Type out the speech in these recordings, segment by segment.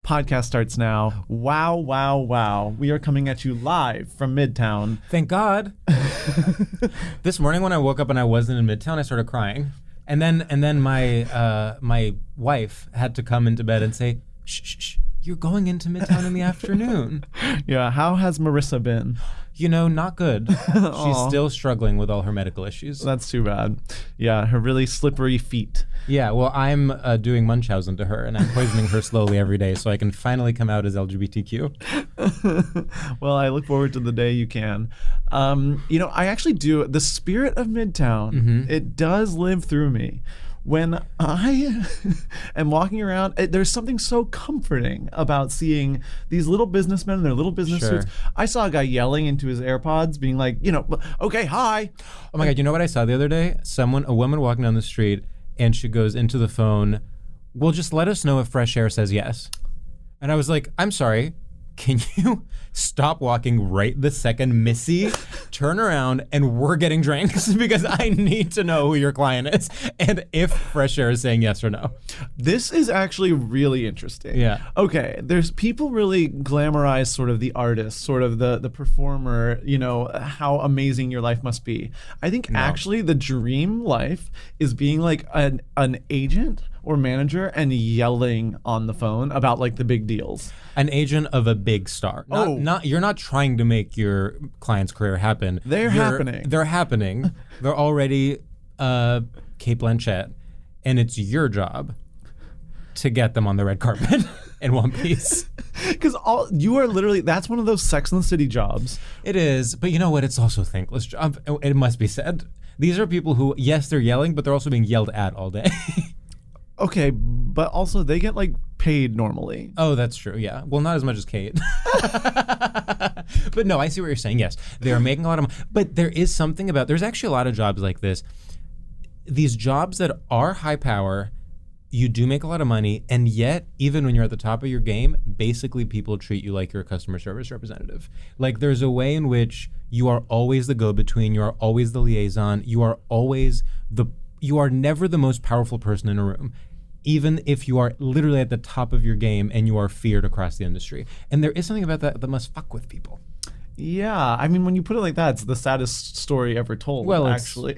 Podcast starts now. Wow, wow, wow. We are coming at you live from Midtown. Thank God. This morning when I woke up and I wasn't in Midtown, I started crying. And then my wife had to come into bed and say, shh, you're going into Midtown in the afternoon. Yeah, how has Marissa been? You know, not good. She's still struggling with all her medical issues. That's too bad. Yeah, her really slippery feet. Yeah, well, I'm doing Munchausen to her, and I'm poisoning her slowly every day so I can finally come out as LGBTQ. Well, I look forward to the day you can. I actually do. The spirit of Midtown, it does live through me. When I am walking around, there's something so comforting about seeing these little businessmen in their little business suits. I saw a guy yelling into his AirPods, being like, okay, hi. Oh my God, you know what I saw the other day? A woman walking down the street, and she goes into the phone, well, just let us know if fresh air says yes. And I was like, I'm sorry, can you stop walking right this second, Missy? Turn around and we're getting drinks because I need to know who your client is and if fresh air is saying yes or no. This is actually really interesting. Yeah. Okay, there's people really glamorize sort of the artist, sort of the performer, how amazing your life must be. I think actually the dream life is being like an agent or manager and yelling on the phone about like the big deals. An agent of a big star. You're not trying to make your client's career happen. They're happening. They're happening. They're already Kate Blanchett, and it's your job to get them on the red carpet in one piece. Because you are literally, that's one of those Sex and the City jobs. It is, but you know what? It's also a thankless job. It must be said. These are people who, yes, they're yelling, but they're also being yelled at all day. Okay, but also they get like paid normally. Oh, that's true. Yeah. Well, not as much as Kate. But no, I see what you're saying. Yes, they are making a lot of money. But there is something about, there's actually a lot of jobs like this. These jobs that are high power, you do make a lot of money. And yet, even when you're at the top of your game, basically people treat you like you're a customer service representative. Like there's a way in which you are always the go-between. You are always the liaison. You are never the most powerful person in a room, even if you are literally at the top of your game and you are feared across the industry. And there is something about that must fuck with people. Yeah, I mean, when you put it like that, it's the saddest story ever told. Well, actually,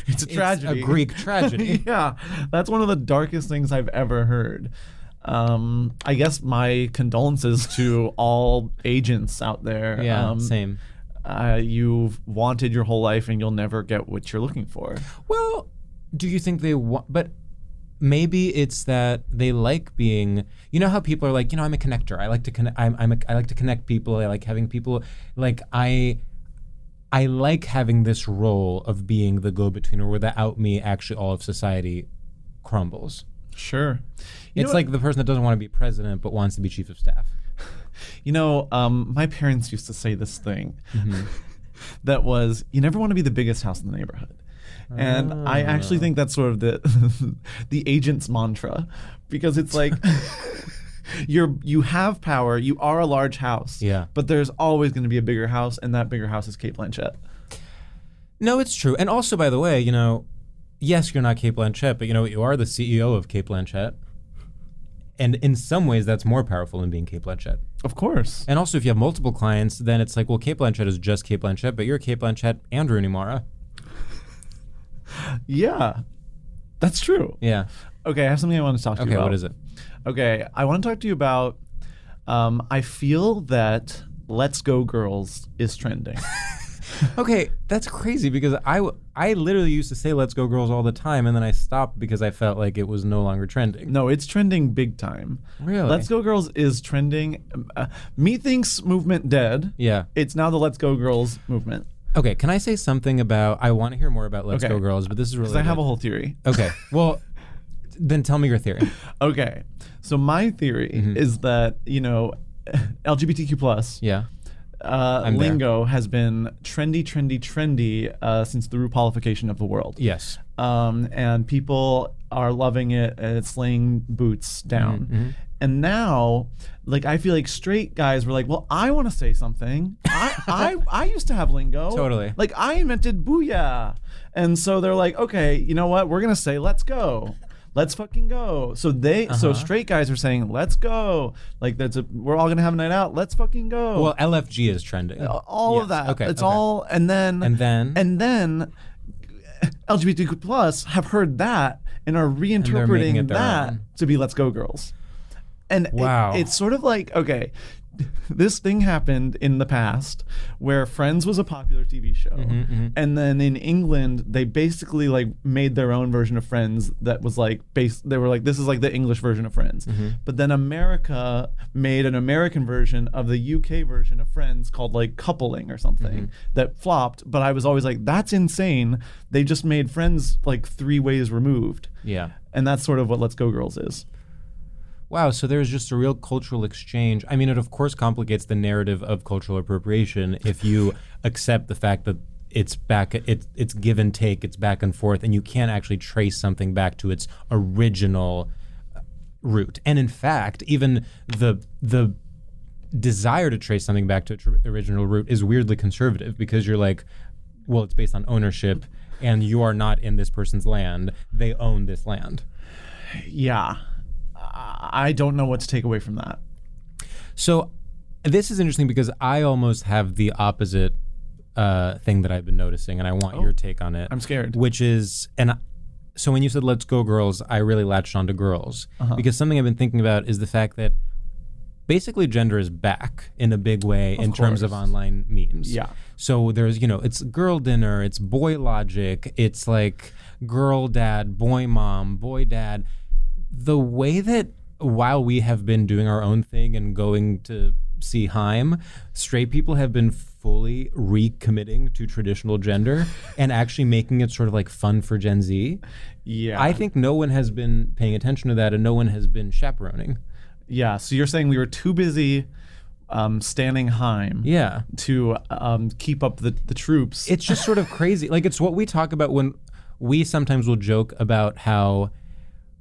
it's a tragedy. It's a Greek tragedy. Yeah, that's one of the darkest things I've ever heard. I guess my condolences to all agents out there. Yeah, same. You've wanted your whole life and you'll never get what you're looking for. Well, do you think they want, but maybe it's that they like being, you know how people are like, I'm a connector. I like to connect. I like to connect people. I like having people, like I like having this role of being the go-between, or without me, actually all of society crumbles. Sure. It's like the person that doesn't want to be president but wants to be chief of staff. My parents used to say this thing that was, you never want to be the biggest house in the neighborhood. And I actually think that's sort of the agent's mantra, because it's like you have power, you are a large house, but there's always going to be a bigger house, and that bigger house is Kate Blanchett. No, it's true. And also, by the way, yes, you're not Kate Blanchett, but you are the CEO of Kate Blanchett. And in some ways, that's more powerful than being Kate Blanchett. Of course. And also, if you have multiple clients, then it's like, well, Kate Blanchett is just Kate Blanchett, but you're Kate Blanchett and Rooney Mara. Yeah, that's true. Yeah. Okay, I have something I want to talk to you about. Okay, what is it? Okay, I want to talk to you about, I feel that Let's Go Girls is trending. Okay, that's crazy, because I literally used to say Let's Go Girls all the time, and then I stopped because I felt like it was no longer trending. No, it's trending big time. Really? Let's Go Girls is trending. Methinks movement dead. Yeah. It's now the Let's Go Girls movement. Okay, can I say something about, I want to hear more about Let's Go Girls, but this is really because I have a whole theory. Okay, well, then tell me your theory. Okay, so my theory is that, LGBTQ plus lingo has been trendy since the RuPaulification of the world. Yes. And people are loving it, and it's laying boots down. And now, like, I feel like straight guys were like, well, I want to say something. I used to have lingo. Totally. Like, I invented booyah. And so they're like, okay, you know what? We're going to say, let's go. let's fucking go. So so straight guys are saying, let's go. Like we're all gonna have a night out. Let's fucking go. Well, LFG is trending. All of that. Okay. It's all, and then LGBTQ plus have heard that and are reinterpreting that to be let's go girls. And wow. It's sort of like, okay, this thing happened in the past where Friends was a popular TV show. And then in England, they basically like made their own version of Friends that was like they were like, this is like the English version of Friends. But then America made an American version of the UK version of Friends called like Coupling or something that flopped. But I was always like, that's insane. They just made Friends like 3 ways removed. Yeah. And that's sort of what Let's Go Girls is. Wow, so there's just a real cultural exchange. I mean, it of course complicates the narrative of cultural appropriation if you accept the fact that it's give and take, it's back and forth, and you can't actually trace something back to its original root. And in fact, even the desire to trace something back to its original root is weirdly conservative, because you're like, well, it's based on ownership, and you are not in this person's land. They own this land. Yeah. I don't know what to take away from that. So this is interesting because I almost have the opposite thing that I've been noticing, and I want your take on it. I'm scared. Which is, so when you said let's go girls, I really latched onto girls. Because something I've been thinking about is the fact that basically gender is back in a big way in terms of online memes. Yeah. So there's, it's girl dinner, it's boy logic, it's like girl dad, boy mom, boy dad. The way that while we have been doing our own thing and going to see Heim, straight people have been fully recommitting to traditional gender and actually making it sort of like fun for Gen Z. Yeah. I think no one has been paying attention to that, and no one has been chaperoning. Yeah. So you're saying we were too busy standing Heim to keep up the troops. It's just sort of crazy. Like, it's what we talk about when we sometimes will joke about how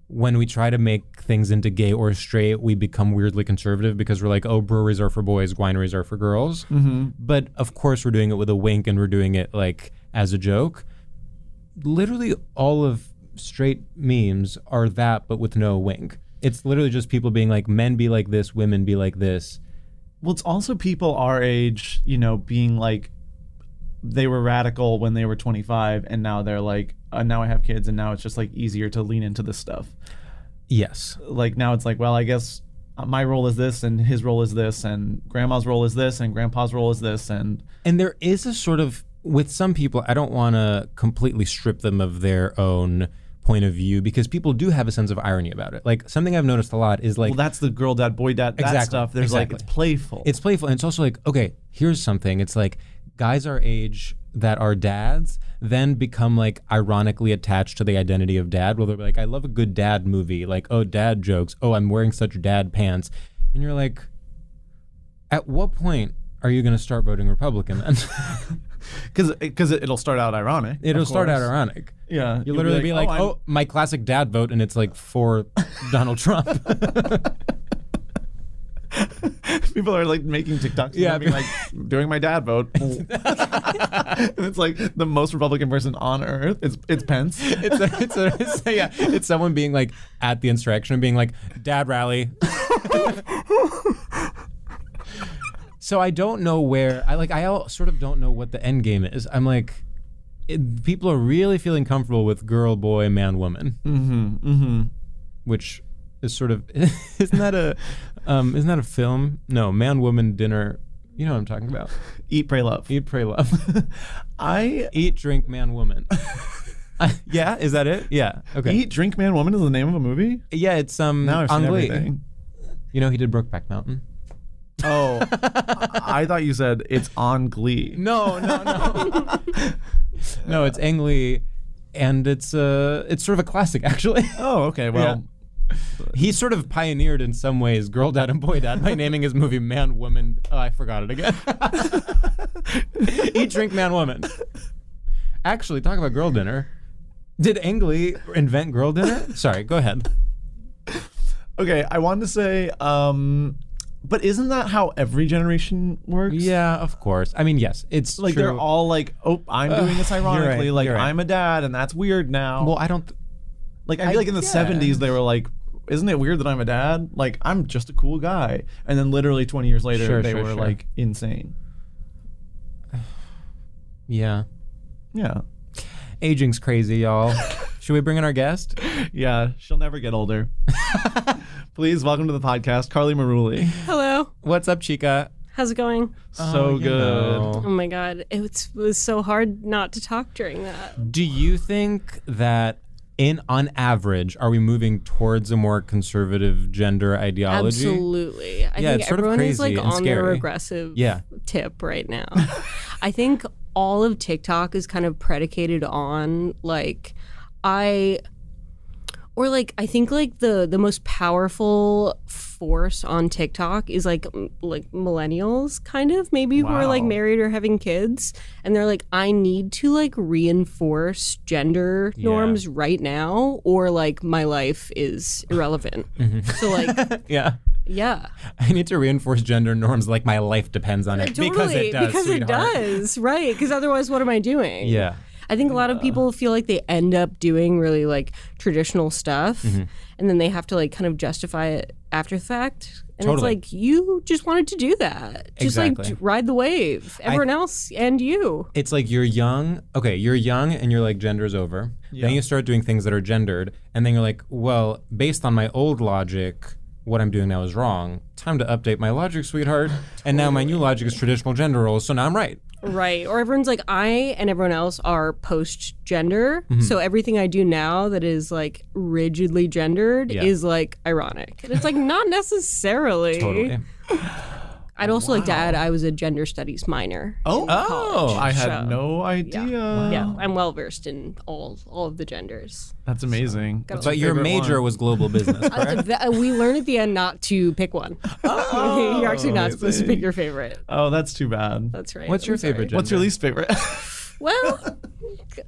when we try to make things into gay or straight, we become weirdly conservative because we're like, oh, breweries are for boys, wineries are for girls. But of course we're doing it with a wink, and we're doing it like as a joke. Literally all of straight memes are that, but with no wink. It's literally just people being like, men be like this, women be like this. Well, it's also people our age, being like, they were radical when they were 25, and now they're like, now I have kids, and now it's just like easier to lean into this stuff. Yes. Like now it's like, well, I guess my role is this, and his role is this, and grandma's role is this, and grandpa's role is this, and there is a sort of, with some people, I don't want to completely strip them of their own point of view, because people do have a sense of irony about it. Like, something I've noticed a lot is like, well, that's the girl dad, boy dad, that stuff. There's like, it's playful. It's playful, and it's also like, okay, here's something. It's like guys our age that are dads then become like ironically attached to the identity of dad. Well, they're like, I love a good dad movie. Like, oh, dad jokes. Oh, I'm wearing such dad pants. And you're like, at what point are you going to start voting Republican then? Because it'll start out ironic. It'll start out ironic. Yeah. You'll literally be like, oh, my classic dad vote, and it's like for Donald Trump. People are like making TikToks, being like, doing my dad vote. And it's like the most Republican person on earth. It's Pence. It's someone being like at the insurrection and being like, dad rally. So I don't know where I sort of don't know what the end game is. I'm like, people are really feeling comfortable with girl, boy, man, woman, which is sort of isn't that a film? No, man, woman, dinner. You know what I'm talking about. Eat, pray, love. Eat, pray, love. I eat, drink, man, woman. Yeah, is that it? Yeah. Okay. Eat, drink, man, woman is the name of a movie? Yeah, it's now I've seen everything. You know, he did Brokeback Mountain. Oh, I thought you said it's on Glee. No. No, it's Ang Lee, and it's sort of a classic, actually. Oh, okay. Well, he sort of pioneered in some ways girl dad and boy dad by naming his movie Man, Woman. Oh, I forgot it again. Eat, drink, man, woman. Actually, talk about girl dinner. Did Ang Lee invent girl dinner? Sorry, go ahead. Okay, I wanted to say, but isn't that how every generation works? Yeah, of course. I mean, yes, it's like true. They're all like, oh, I'm doing this ironically. You're right. I'm a dad, and that's weird now. Well, I don't. Like, I feel like in the 70s, they were like, isn't it weird that I'm a dad? Like, I'm just a cool guy. And then literally 20 years later, they were like insane. Yeah. Yeah. Aging's crazy, y'all. Should we bring in our guest? Yeah, she'll never get older. Please welcome to the podcast, Karli Marulli. Hello. What's up, Chica? How's it going? So good. Oh my God. It was so hard not to talk during that. Do you think that on average, are we moving towards a more conservative gender ideology? Absolutely. I think it's sort of everyone is crazy like and on their scary. regressive Yeah. tip right now. I think all of TikTok is kind of predicated on I think like the most powerful force on TikTok is like millennials kind of maybe who are like Wow. married or having kids, and they're like, I need to like reinforce gender norms right now or like my life is irrelevant. So like Yeah. I need to reinforce gender norms like my life depends on it. Totally, because it does, because sweetheart. it does, right? Because otherwise, what am I doing? Yeah. I think a lot of people feel like they end up doing really like traditional stuff, and then they have to like kind of justify it after the fact. And Totally. it's like, you just wanted to do that. Just Exactly. like ride the wave. Everyone else and you. It's like you're young and you're like, gender's over. Yeah. Then you start doing things that are gendered, and then you're like, well, based on my old logic, what I'm doing now is wrong. Time to update my logic, sweetheart. And now my new logic is traditional gender roles, so now I'm right. Right. Or everyone's like, I and everyone else are post-gender. So everything I do now that is like rigidly gendered is like ironic. And it's like, not necessarily. Totally. I'd also like to add I was a gender studies minor. Oh, college, I had so- no idea. Yeah, I'm well versed in all of the genders. That's amazing. Gotta What's But your favorite major one? was global business, correct? We learn at the end not to pick one. You're actually not supposed to pick your favorite. Oh, that's too bad. That's right. What's your I'm sorry. favorite gender? What's your least favorite? Well,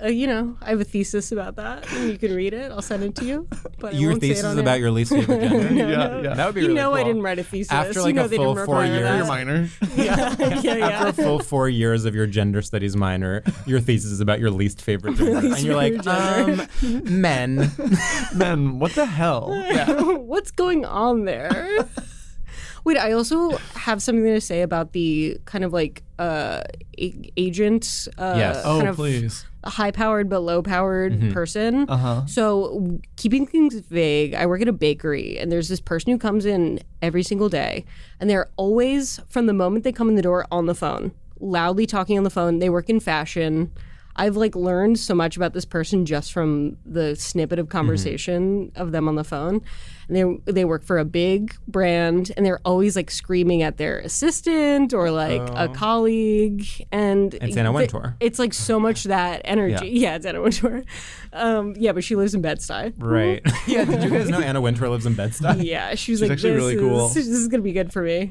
I have a thesis about that, and you can read it. I'll send it to you. But I Your won't say it thesis on is air. about your least favorite gender? Yeah. That would be You really know cool. I didn't write a thesis. After You like know a they full didn't 4 require years. Your that. minor. Yeah. After a full 4 years of your gender studies minor, your thesis is about your least favorite gender. And you're like, favorite men. Man, what the hell? What's going on there? Wait, I also have something to say about the kind of like agent, Yes. kind Oh, of please. high-powered but low-powered person. Uh-huh. So keeping things vague, I work at a bakery, and there's this person who comes in every single day, and they're always, from the moment they come in the door, on the phone, loudly talking on the phone. They work in fashion. I've like learned so much about this person just from the snippet of conversation of them on the phone. And they work for a big brand, and they're always like screaming at their assistant or like a colleague. And It's Anna Wintour. It's like so much that energy. Yeah, it's Anna Wintour. But she lives in Bed-Stuy. Right. Yeah, did you guys know Anna Wintour lives in Bed-Stuy? Yeah, she's like, actually really cool. This is gonna be good for me.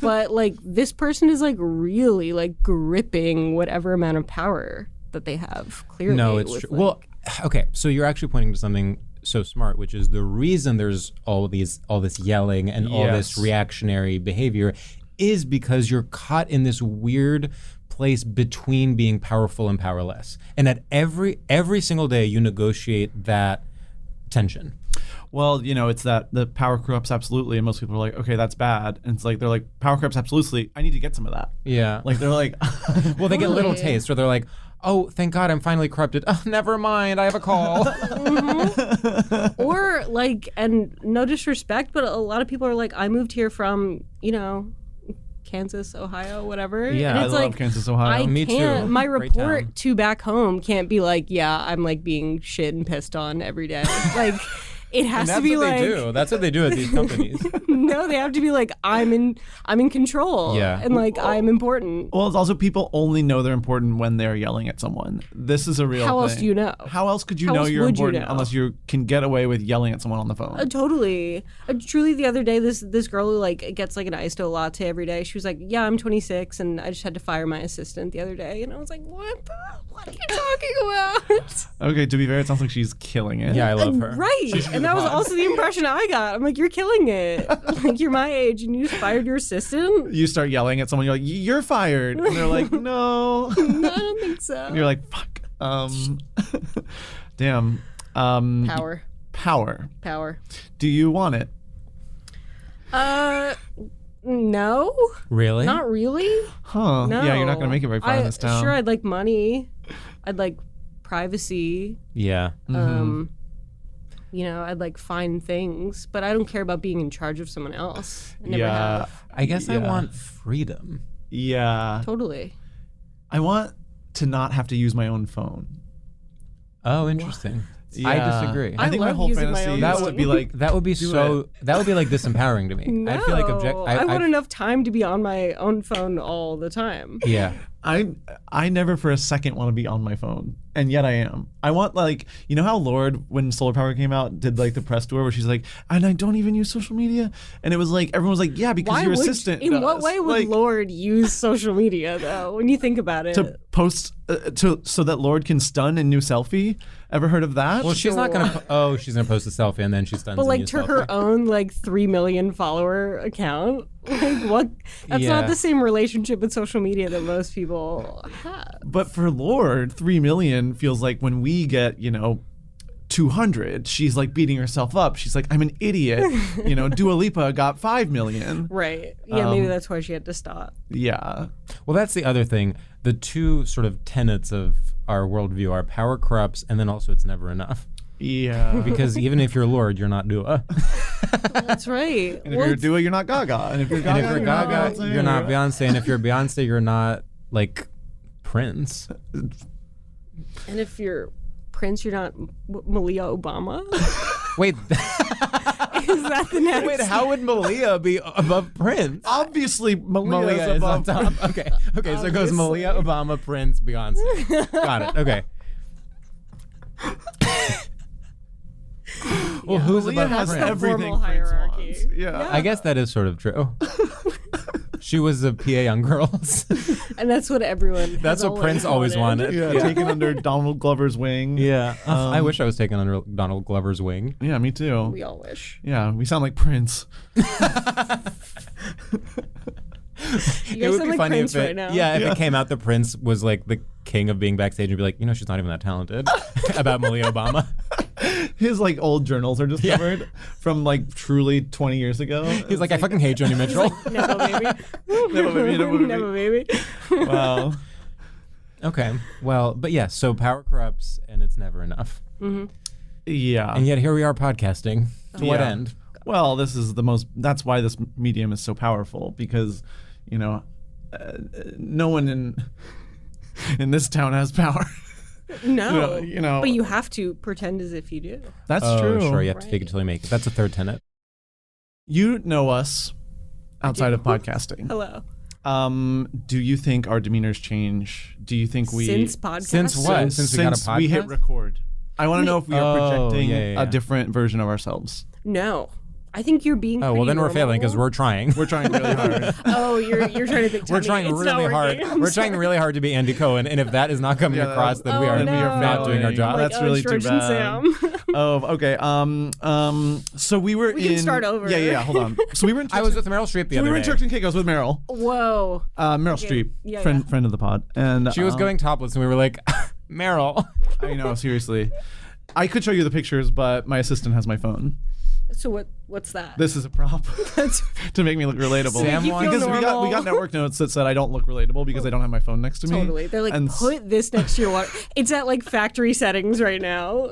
But like, this person is like really like gripping whatever amount of power that they have. Clearly, No, it's with, true. like- Well, okay, so you're actually pointing to something so smart, which is the reason there's all this yelling and all this Yes. reactionary behavior is because you're caught in this weird place between being powerful and powerless. And at every single day you negotiate that tension. Well, it's that the power corrupts absolutely, and most people are like, okay, that's bad. And it's like they're like, power corrupts absolutely. I need to get some of that. Yeah. Like they're like, Well, they get little Totally. tastes where they're like, oh, thank God I'm finally corrupted. Oh, never mind, I have a call. or like, and no disrespect, but a lot of people are like, I moved here from Kansas, Ohio, whatever. Yeah, and I it's love like, Kansas, Ohio. I Me can't. too. My Great town. report to back home can't be like, yeah, I'm like being shit and pissed on every day. Like, it has And to that's be what like, they do. That's what they do at these companies. no, they have to be like, I'm in control. Yeah. And like, I'm important. Well, it's also people only know they're important when they're yelling at someone. This is a real How thing. else do you know? How else could you How know else you're would you important know? unless you can get away with yelling at someone on the phone? Totally. Truly, the other day, this girl who like gets like an iced latte every day. She was like, "Yeah, I'm 26, and I just had to fire my assistant the other day." And I was like, "What? What are you talking about?" Okay, to be fair, it sounds like she's killing it. Yeah, I love her. Right. And that was also the impression I got. I'm like, "You're killing it. Like, you're my age, and you just fired your assistant." You start yelling at someone, you're like, you're fired. And they're like, no. No, I don't think so. And you're like, fuck. Damn. Power. Power. Power. Do you want it? No. Really? Not really. Huh. No. Yeah, you're not going to make it very far in this town. Sure, I'd like money. I'd like privacy. Yeah. You know, I'd like fine things, but I don't care about being in charge of someone else. I never have. I guess I Yeah. want freedom. Yeah. Totally. I want to not have to use my own phone. Oh, interesting. I Yeah. disagree. I think my love whole using my fantasy own is That to would be like, That would be do that would be like disempowering to me. No, I'd feel like I want enough time to be on my own phone all the time. Yeah. I never for a second want to be on my phone, and yet I am. I want, like, you know how Lorde, when Solar Power came out, did like the press tour where she's like, and I don't even use social media, and it was like everyone was like, yeah, because your assistant. In what does. way would Like, Lorde use social media though? When you think about it, to post so that Lorde can stun a new selfie? Ever heard of that? Well, she's not gonna. She's gonna post a selfie and then she stuns. but a like new to selfie. her own like 3 million follower account, like what? That's Yeah. not the same relationship with social media that most people have. But for Lorde, 3 million feels like when we get, 200, she's like beating herself up. She's like, I'm an idiot. Dua Lipa got 5 million. Right? Yeah, maybe that's why she had to stop. Yeah. Well, that's the other thing. The two sort of tenets of our worldview are power corrupts, and then also it's never enough. Yeah. Because even if you're Lorde, you're not Dua. That's right. And if you're Dua, you're not Gaga. And if you're Gaga, And if you're not Gaga, Beyonce. you're not Beyonce. And if you're Beyonce, you're not like Prince. And if you're Prince, you're not Malia Obama. Wait, Is that the next? wait. How would Malia be above Prince? Obviously, Malia Malia is is on above. top. Okay. So it goes Malia, Obama, Prince, Beyonce. Got it. Okay. Well, who's Malia above has Prince? everything Formal Prince hierarchy. wants. Yeah. I guess that is sort of true. She was a PA on Girls. And that's what everyone. That's has what Prince always wanted. Yeah, taken under Donald Glover's wing. Yeah. I wish I was taken under Donald Glover's wing. Yeah, me too. We all wish. Yeah, we sound like Prince. You guys sound like Prince right now. if it came out that Prince was like the king of being backstage and be like, she's not even that talented about Malia Obama. His like old journals are discovered from like truly 20 years ago. He's like, I fucking hate Joni Mitchell. Never baby. Never baby, never baby. Never baby. Wow. Okay. Well, but yeah, so power corrupts and it's never enough. Yeah. And yet here we are podcasting. To what Yeah. end? Well, this is that's why this medium is so powerful, because, no one in this town has power. No. But But you have to pretend as if you do. That's Oh, true. sure. You have to fake it till you make it. That's a third tenet. You know us outside of podcasting. Hello. Do you think our demeanors change? Do you think we Since podcast. Since what? Since we got a we hit podcast? record? I want to know if we are projecting yeah. a different version of ourselves. No. I think you're being. Oh, well, pretty then we're normal. failing because we're trying. We're trying really hard. Oh, you're trying to think. We're trying really hard. We're trying really hard to be Andy Cohen, and if that is not coming Yeah, across, then we Oh, are no. not doing our job. That's really too George and bad. Sam. Oh, okay. So we were We in. can start over. Yeah. Hold on. So we were in. I was with Meryl Streep the we other were in day. Turks and Caicos with Meryl. Whoa. Meryl Streep, Yeah, friend of the pod, and She was going topless, and we were like, Meryl. I know, seriously. I could show you the pictures, but my assistant has my phone. So what's that? This is a prop to make me look relatable. Sam you feel because we normal. got network notes that said I don't look relatable because I don't have my phone next to me. Totally. They're like, And put this next to your water. It's at like factory settings right now.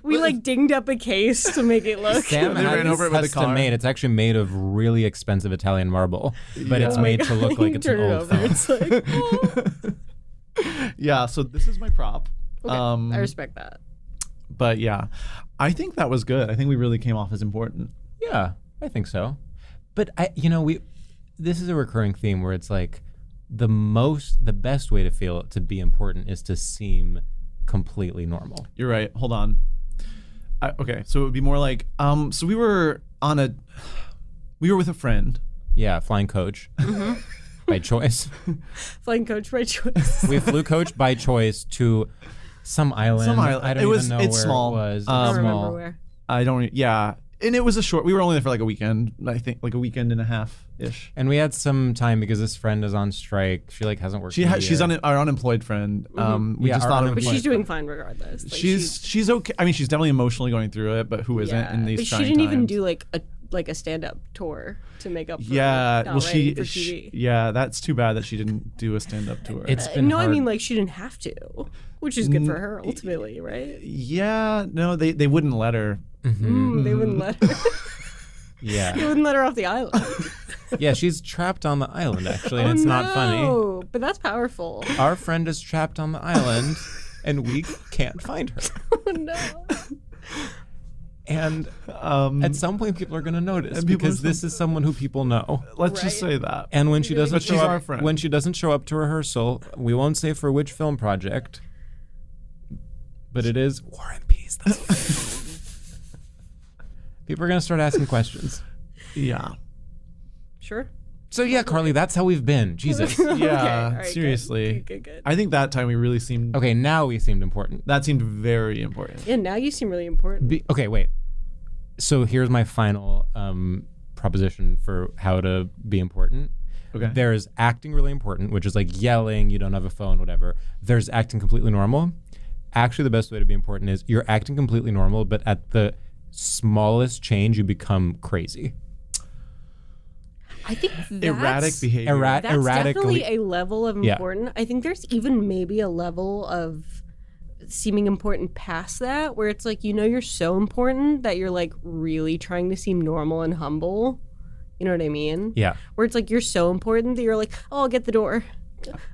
We like dinged up a case to make it look. Sam They had ran over it this with a custom car. made. It's actually made of really expensive Italian marble, but it's Yeah. made to look like it's an Turn it old over. phone. It's like, oh. Yeah, so this is my prop. Okay, I respect that. But yeah, I think that was good. I think we really came off as important. Yeah, I think so. But this is a recurring theme where it's like the best way to be important is to seem completely normal. You're right. Hold on. Okay, so it would be more like, so we were with a friend. Yeah, flying coach by choice. Flying coach by choice. We flew coach by choice to some island. Some island. I don't It was- even know it's where small. it was. I don't Small. remember where. I don't. Yeah, And it was we were only there for like a weekend, I think, like a weekend and a half ish. And we had some time because this friend is on strike. She like hasn't worked. She's our unemployed friend. We just thought But she's doing fine regardless. Like, she's okay. I mean, she's definitely emotionally going through it, but who isn't in these trying times? But she didn't even do like a stand-up tour to make up for not writing for TV. That's too bad that she didn't do a stand-up tour. It's been hard. I mean, like, she didn't have to, which is good for her ultimately, right? Yeah, no, they wouldn't let her. They wouldn't let her. Yeah. They wouldn't let her off the island. Yeah, she's trapped on the island, actually, and it's not funny. Oh, but that's powerful. Our friend is trapped on the island, and we can't find her. Oh, no. And at some point, people are going to notice because this is someone who people know. Let's just say that. And when she doesn't she's our friend. When she doesn't show up to rehearsal, we won't say for which film project, but it is War and Peace. People are going to start asking questions. Yeah. Sure. So yeah, Karli, that's how we've been. Jesus. Yeah, right, seriously. Good. I think that time we really seemed... Okay, now we seemed important. That seemed very important. Yeah, now you seem really important. Okay, wait. So here's my final proposition for how to be important. Okay. There's acting really important, which is like yelling, you don't have a phone, whatever. There's acting completely normal. Actually, the best way to be important is you're acting completely normal, but at the smallest change, you become crazy. I think that's erratic behavior. That's erratically, definitely a level of important. Yeah. I think there's even maybe a level of seeming important past that, where it's like, you're so important that you're like really trying to seem normal and humble. You know what I mean? Yeah. Where it's like you're so important that you're like, oh, I'll get the door.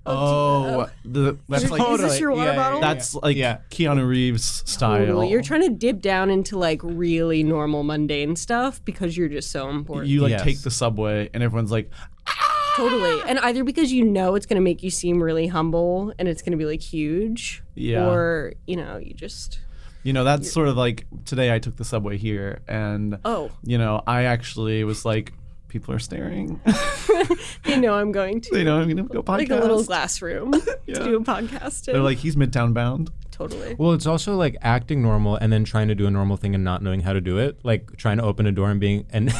That's like, is this your water bottle? That's like Keanu Reeves style. Totally. You're trying to dip down into like really normal, mundane stuff because you're just so important. You take the subway and everyone's like, totally. And either because it's going to make you seem really humble and it's going to be like huge, or you just. That's sort of like today I took the subway here and I actually was like, people are staring. They know I'm going to. They know I'm going to go podcast. Like a little glass room to do a podcast in. They're like, he's Midtown bound. Totally. Well, it's also like acting normal and then trying to do a normal thing and not knowing how to do it. Like trying to open a door and being and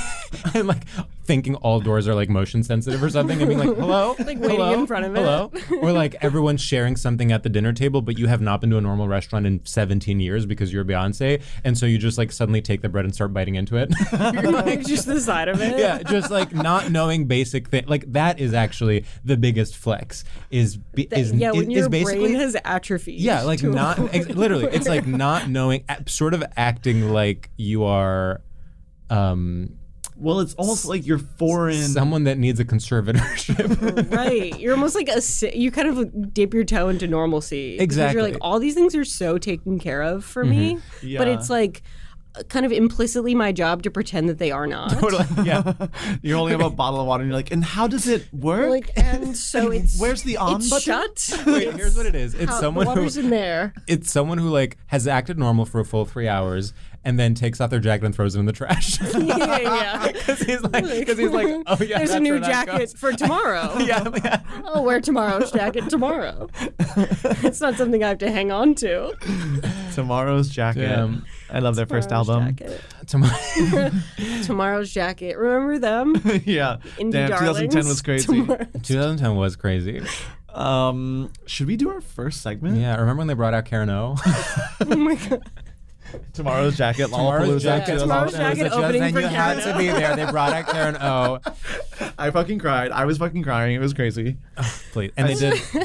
like thinking all doors are like motion sensitive or something and being like, hello? Like waiting in front of it. Hello? Or like everyone's sharing something at the dinner table, but you have not been to a normal restaurant in 17 years because you're Beyonce. And so you just like suddenly take the bread and start biting into it. Like just the side of it. Yeah, just like not knowing basic things. Like that is actually the biggest flex when your brain has atrophied. Yeah, like literally, it's like not knowing, sort of acting like you are. Well, it's almost like you're foreign. Someone that needs a conservatorship. Right. You're almost like you kind of dip your toe into normalcy. Exactly. You're like, all these things are so taken care of for me. Yeah. But it's like kind of implicitly my job to pretend that they are not. Totally. Yeah. You're holding up a bottle of water and you're like, and how does it work? Like, and so it's where's the on it's button? Shut. Wait, here's what it is. It's someone water's in there. It's someone who like has acted normal for a full 3 hours and then takes off their jacket and throws it in the trash. Yeah. Because he's like, oh yeah, there's a new jacket for tomorrow. Yeah. I'll wear tomorrow's jacket tomorrow. It's not something I have to hang on to. Tomorrow's jacket. I love their first album. Tomorrow's Jacket. Remember them? Yeah. Indie Damn, darlings. 2010 was crazy. 2010 was crazy. Should we do our first segment? Yeah. Remember when they brought out Karen O? Oh my god. Tomorrow's Jacket. Tomorrow's Jacket. Tomorrow's Jacket opening for you Karen had to be there. They brought out Karen O. I fucking cried. I was fucking crying. It was crazy. Please. And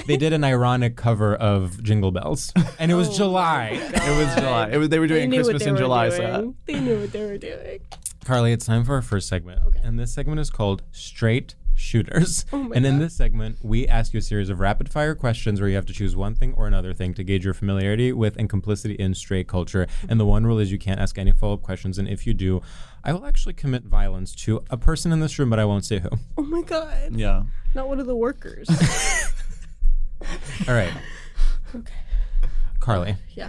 they did an ironic cover of Jingle Bells, and it was July. It was July. They were doing Christmas in July. So they knew what they were doing. Karli, it's time for our first segment, and this segment is called Straight Shooters. And in this segment, we ask you a series of rapid fire questions where you have to choose one thing or another thing to gauge your familiarity with and complicity in straight culture. And the one rule is you can't ask any follow-up questions. And if you do, I will actually commit violence to a person in this room, but I won't say who. Oh my god. Yeah. Not one of the workers. All right. Okay. Karli. Yeah.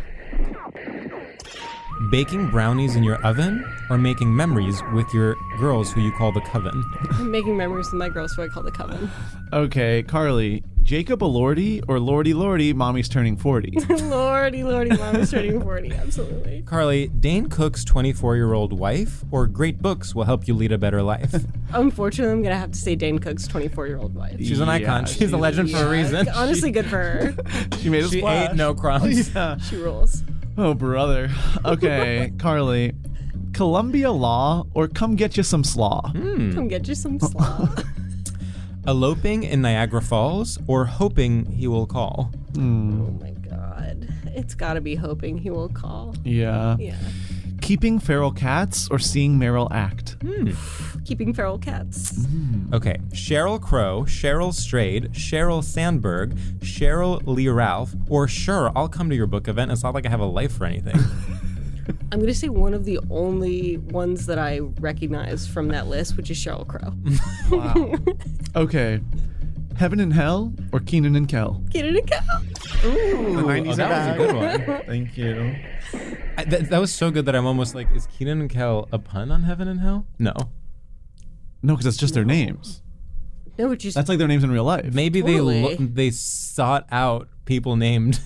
Baking brownies in your oven or making memories with your girls who you call the coven? I'm making memories with my girls who I call the coven. Okay, Karli, Jacob Elordi or Lordy Lordy, mommy's turning 40? Lordy, mommy's turning 40. Absolutely. Carly, Dane Cook's 24-year-old wife or great books will help you lead a better life? Unfortunately, I'm going to have to say Dane Cook's 24-year-old wife. She's an icon. She's a legend for a reason. Honestly, good for her. She made a She splash. ate no crumbs. Yeah. She rules. Oh, brother. Okay, Carly. Columbia Law or come get you some slaw? Come get you some slaw. Eloping in Niagara Falls or hoping he will call? Oh my God. It's got to be hoping he will call. Yeah. Yeah. Keeping feral cats or seeing Meryl act? Keeping feral cats. Okay, Sheryl Crow, Cheryl Strayed, Sheryl Sandberg, Cheryl Lee Ralph, or sure, I'll come to your book event. It's not like I have a life or anything. I'm going to say one of the only ones that I recognize from that list, which is Sheryl Crow. Wow. Okay. Heaven and Hell or Keenan and Kel? Keenan and Kel. The 90s that was a good one. Thank you. That was so good that I'm almost like, is Keenan and Kel a pun on Heaven and Hell? No. No, because it's just their names. No, it's just That's like their names in real life. Maybe Totally. they sought out people named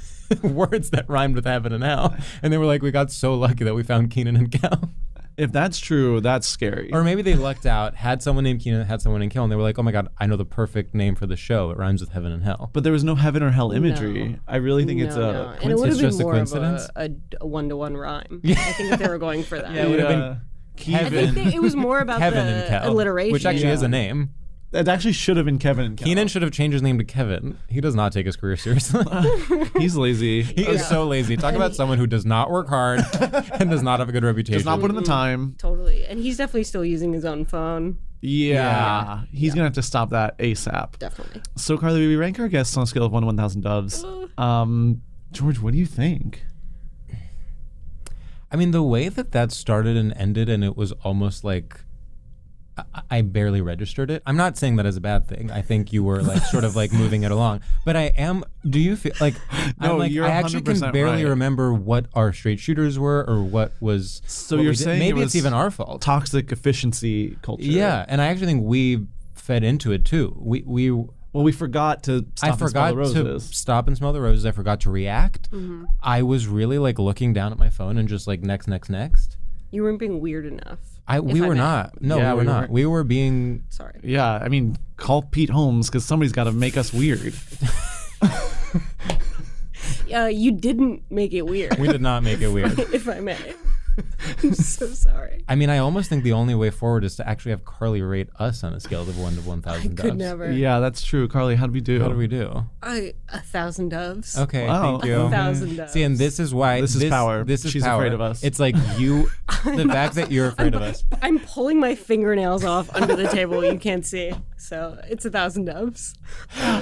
words that rhymed with Heaven and Hell, and they were like, we got so lucky that we found Keenan and Kel. If that's true, that's scary. Or maybe they lucked out, had someone named Keenan, had someone named Kel, and they were like, oh my God, I know the perfect name for the show. It rhymes with Heaven and Hell. But there was no heaven or hell imagery. No. I really think it's no. a And it would have It's been just a more of coincidence? a one-to-one rhyme. I think if they were going for that. Yeah, it would have been I Kevin. think it was more about Kevin the and Kel, alliteration. which actually Yeah. is a name. It actually should have been Kevin and Kel. Keenan should have changed his name to Kevin. He does not take his career seriously. He's lazy. He is so lazy. Talk about someone who does not work hard and does not have a good reputation. Does not put in the time. Totally. And he's definitely still using his own phone. Yeah. He's going to have to stop that ASAP. Definitely. So, Carly, we rank our guests on a scale of 1 to 1,000 doves. George, what do you think? I mean, the way that started and ended, and it was almost like I barely registered it. I'm not saying that as a bad thing. I think you were like sort of like moving it along. But I am. Do you feel like? No, I'm like, you're I actually can 100% barely right. remember what our straight shooters were or what was. So what you're we did. saying maybe it it's was even our fault. Toxic efficiency culture. Yeah, and I actually think we fed into it too. Well, we forgot to stop I and smell forgot the to roses. stop and smell the roses. I forgot to react. I was really like looking down at my phone and just like next. You weren't being weird enough. We were not. No, Yeah, we were we not. weren't. We were being. Sorry. Yeah, I mean, call Pete Holmes because somebody's got to make us weird. You didn't make it weird, We did not make it weird. if I may. I'm so sorry. I mean, I almost think the only way forward is to actually have Carly rate us on a scale of 1 to 1,000 doves. Could never. Yeah, that's true. Carly, how did we do? How do we do? 1,000 doves. Okay, Wow. thank you. 1,000 doves. See, and this is why This is power. This is She's power. afraid of us. It's like you, the fact that you're afraid of us. I'm pulling my fingernails off under the table. You can't see. So it's 1,000 doves.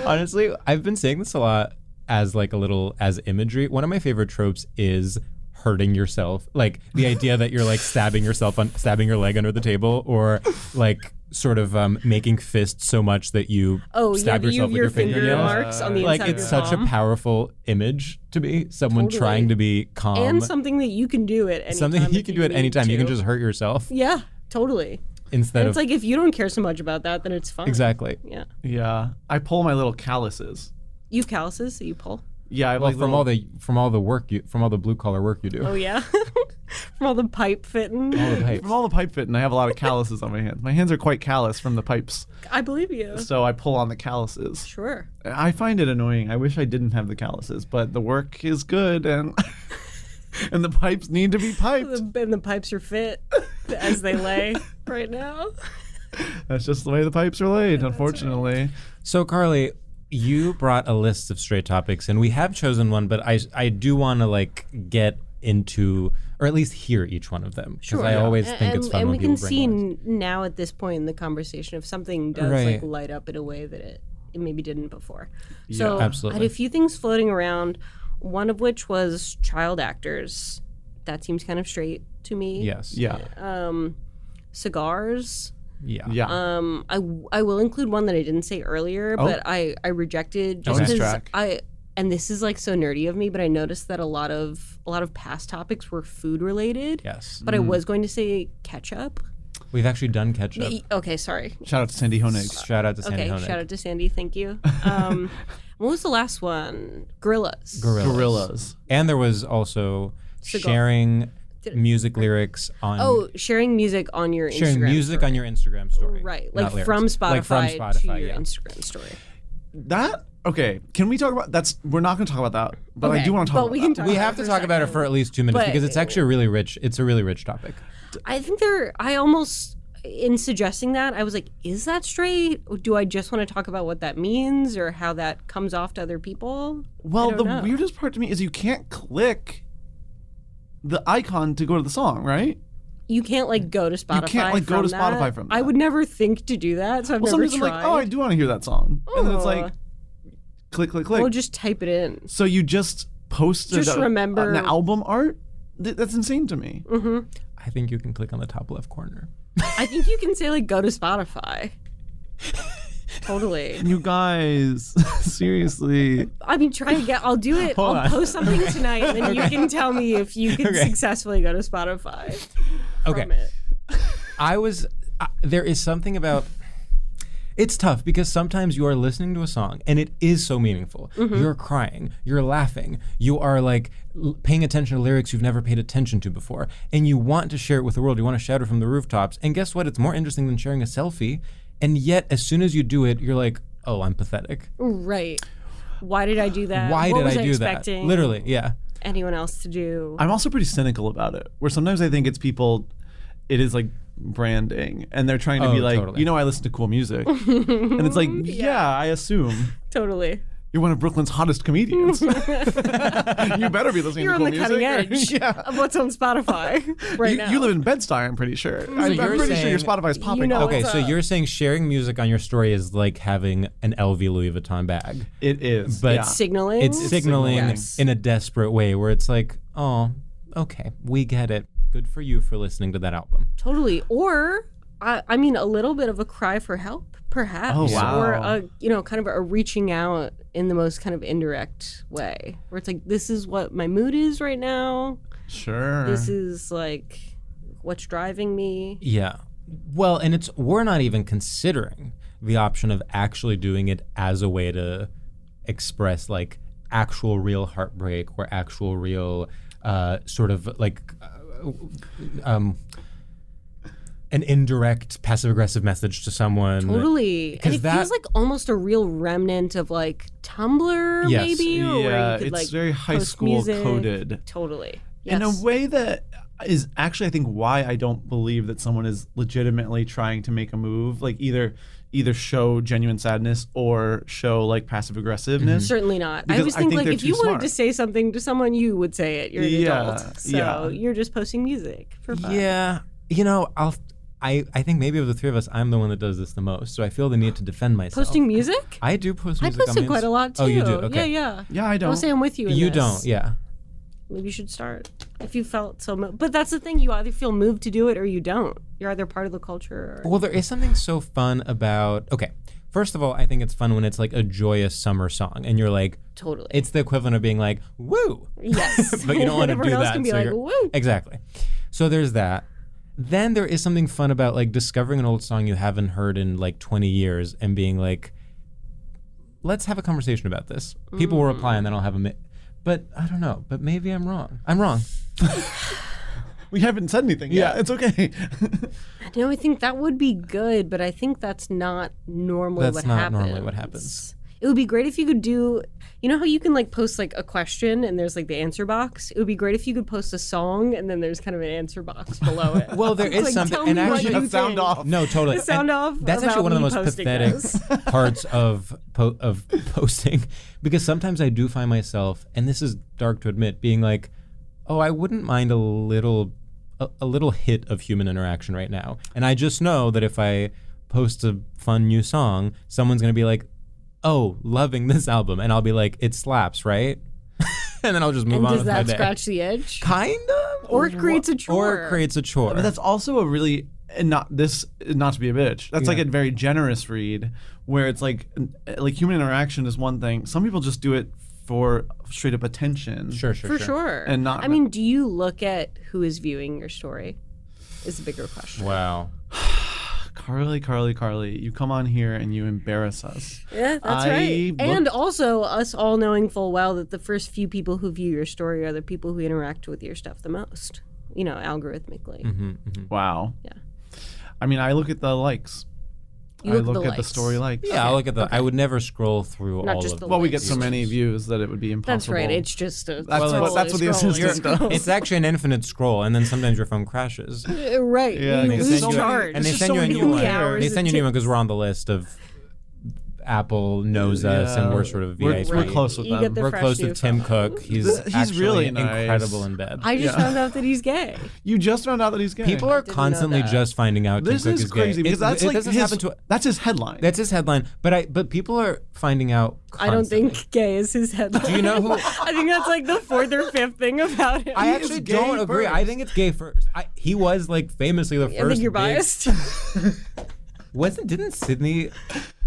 Honestly, I've been saying this a lot as like a little as imagery. One of my favorite tropes is hurting yourself, like the idea that you're like stabbing your leg under the table, or like sort of making fists so much that you stab yourself with your finger fingernails. marks on the Like inside it's of your such a palm. powerful image to me. Someone Totally. trying to be calm, And something that you can do at any something time. you if can do at any need time. You can to. just hurt yourself Yeah, totally. instead And of it's like if you don't care so much about that, then it's fine. exactly. Yeah. Yeah, I pull my little calluses. You have calluses that you pull. Yeah, I have Well, like from all the blue collar work you do. Oh yeah. From all the pipe fitting. All the pipes. from all the pipe fitting, I have a lot of calluses on my hands. My hands are quite callous from the pipes, I believe you. so I pull on the calluses. Sure. I find it annoying. I wish I didn't have the calluses, but the work is good, and and the pipes need to be piped. And the pipes are fit as they lay right now. That's just the way the pipes are laid, unfortunately. So, Carly, you brought a list of straight topics, and we have chosen one, but I do want to like get into, or at least hear each one of them, because Sure. I always think it's fun and when we can people see bring ones. now at this point in the conversation if something does Right. like light up in a way that it maybe didn't before. So absolutely. I had a few things floating around, one of which was child actors. That seems kind of straight to me. Yes. Yeah, Cigars. Yeah. yeah. I will include one that I didn't say earlier, but I rejected just Nice because track. and this is like so nerdy of me, but I noticed that a lot of past topics were food related. Yes. But I was going to say ketchup. We've actually done ketchup. Okay, sorry. Shout out to Sandy Honig. Shout out to Sandy Okay, Honig. shout out to Sandy. Thank you. What was the last one? Gorillas. Gorillas. And there was also sharing music lyrics on. Oh, sharing music on your sharing Instagram music story. on your Instagram story. Right, not like lyrics. from Spotify, to your yeah. Instagram story. That okay? Can we talk about that's? We're not going to talk about that, but I Okay, do want to talk. but about we can that. talk We about have it to for talk a about it second. for at least 2 minutes But- because it's actually a really rich. It's a really rich topic. I think I almost, in suggesting that, I was like, is that straight? Or do I just want to talk about what that means or how that comes off to other people? Well, I the don't know. weirdest part to me is you can't click the icon to go to the song, right? You can't like go to Spotify. can't, like, go from to Spotify from I that. would never think to do that, so I've Well, never sometimes I'm tried. like, oh, I do want to hear that song, and then it's like, Oh. click, click, click. Well, just type it in. So you just posted Just remember- an album art? That's insane to me. I think you can click on the top left corner. I think you can say like go to Spotify. Totally. You guys, seriously. I mean, try to get. I'll do it. Hold I'll on. post something tonight, and then you can tell me if you can Okay. successfully go to Spotify. Okay. From it. There is something about. It's tough because sometimes you are listening to a song and it is so meaningful. You're crying, you're laughing, you are like paying attention to lyrics you've never paid attention to before, and you want to share it with the world. You want to shout it from the rooftops. And guess what? It's more interesting than sharing a selfie. And yet, as soon as you do it, you're like, oh, I'm pathetic. Right. Why did I do that? Why What did was I do that? expecting Literally, yeah. anyone else to do? I'm also pretty cynical about it, where sometimes I think it's people, it is like branding, and they're trying to Oh, be like, totally. you know, I listen to cool music. And it's like, yeah, I assume. Totally. You're one of Brooklyn's hottest comedians. You better be listening You're to on cool the music. cutting edge Yeah. of what's on Spotify right now. You live in Bed-Stuy, I'm pretty sure. I'm you're pretty sure your saying- Spotify's popping know off. Okay, what's so up? you're saying sharing music on your story is like having an LV Louis Vuitton bag. It is. But yeah. signaling. It's signaling Yes. in a desperate way where it's like, oh, okay, we get it. Good for you for listening to that album. Totally. Or, I mean, a little bit of a cry for help, perhaps. Oh, wow. Or, kind of a reaching out in the most kind of indirect way. Where it's like, this is what my mood is right now. Sure. This is like what's driving me. Yeah. Well, and we're not even considering the option of actually doing it as a way to express like actual real heartbreak or actual real sort of like an indirect passive-aggressive message to someone. Totally. And 'Cause it that- feels like almost a real remnant of like Tumblr, Yes. maybe? Or where Yeah, you could, it's like, very high post school music. coded. Totally. In a Yes. way that is actually, I think, why I don't believe that someone is legitimately trying to make a move, like either show genuine sadness or show like passive aggressiveness. Certainly not. I Because always I think think like they're if you too wanted smart. to say something to someone, you would say it. You're an Yeah, adult. So yeah. you're just posting music for fun. Yeah. You know, I think maybe of the three of us, I'm the one that does this the most. So I feel the need to defend myself. Posting music? I do post I music on posted my quite a lot too. Oh, you do? Okay. Yeah. Yeah, I I don't. will say I'm with you in You this. don't, yeah. Maybe you should start if you felt so moved. But that's the thing. You either feel moved to do it or you don't. You're either part of the culture or... Well, there is something so fun about. Okay, first of all, I think it's fun when it's like a joyous summer song, and you're like, Totally. it's the equivalent of being like, "Woo!" Yes. But you don't want to do Everyone else that. can be so like, you're- woo. Exactly. So there's that. Then there is something fun about like discovering an old song you haven't heard in like 20 years and being like, let's have a conversation about this. People will reply, and then I'll have a. But I don't know. But maybe I'm wrong. I'm wrong. We haven't said anything yet. Yeah. It's okay. No, I think that would be good, but I think that's not normally That's what not happens. normally what happens. It would be great if you could do, you know how you can like post like a question and there's like the answer box? It would be great if you could post a song and then there's kind of an answer box below it. Well, there is Like, something, tell and me what actually, you sound think. off. no, totally. The sound off That's about actually one of the me most posting pathetic this. parts of posting, because sometimes I do find myself, and this is dark to admit, being like, oh, I wouldn't mind a little hit of human interaction right now, and I just know that if I post a fun new song, someone's gonna be like, oh, loving this album, and I'll be like, it slaps, right? And then I'll just move And on does with my that day. scratch the edge? Kind of, Or it creates a chore. Or it creates a chore. But that's also a really, and not to be a bitch. That's like a very generous read where it's like human interaction is one thing. Some people just do it for straight up attention. Sure. For sure. And not- I mean, do you look at who is viewing your story? Is a bigger question. Wow. Karli, you come on here and you embarrass us. Yeah, that's right. And also us all knowing full well that the first few people who view your story are the people who interact with your stuff the most, algorithmically. Wow. Yeah. I mean, I look at the likes. I look at the story likes. Yeah, I look at the. I would never scroll through Not all just of the them. Well, we get so many views that it would be impossible. That's right. It's just a that's what the assistant does. It's actually an infinite scroll, and then sometimes your phone crashes. Right. Yeah, You because lose so many- charge. And they It's send just you a so new many one. hours They it send you a new one takes. because we're on the list of Apple knows us, and we're sort of VIP. We're close with You them. get the We're fresh close new to Tim phone. Cook. He's actually really nice. incredible in bed. I just found out that he's gay. You just found out that he's gay. People are didn't know constantly that. just finding out This Tim Cook is is crazy gay. because that's it like doesn't his, happen to. that's his headline. That's his headline. But people are finding out. I don't constantly. think gay is his headline. Do you know who? I think that's like the fourth or fifth thing about him. I He actually is gay don't agree. I first. think it's gay first. He was like famously the first. I think you're big- biased. Didn't Sydney?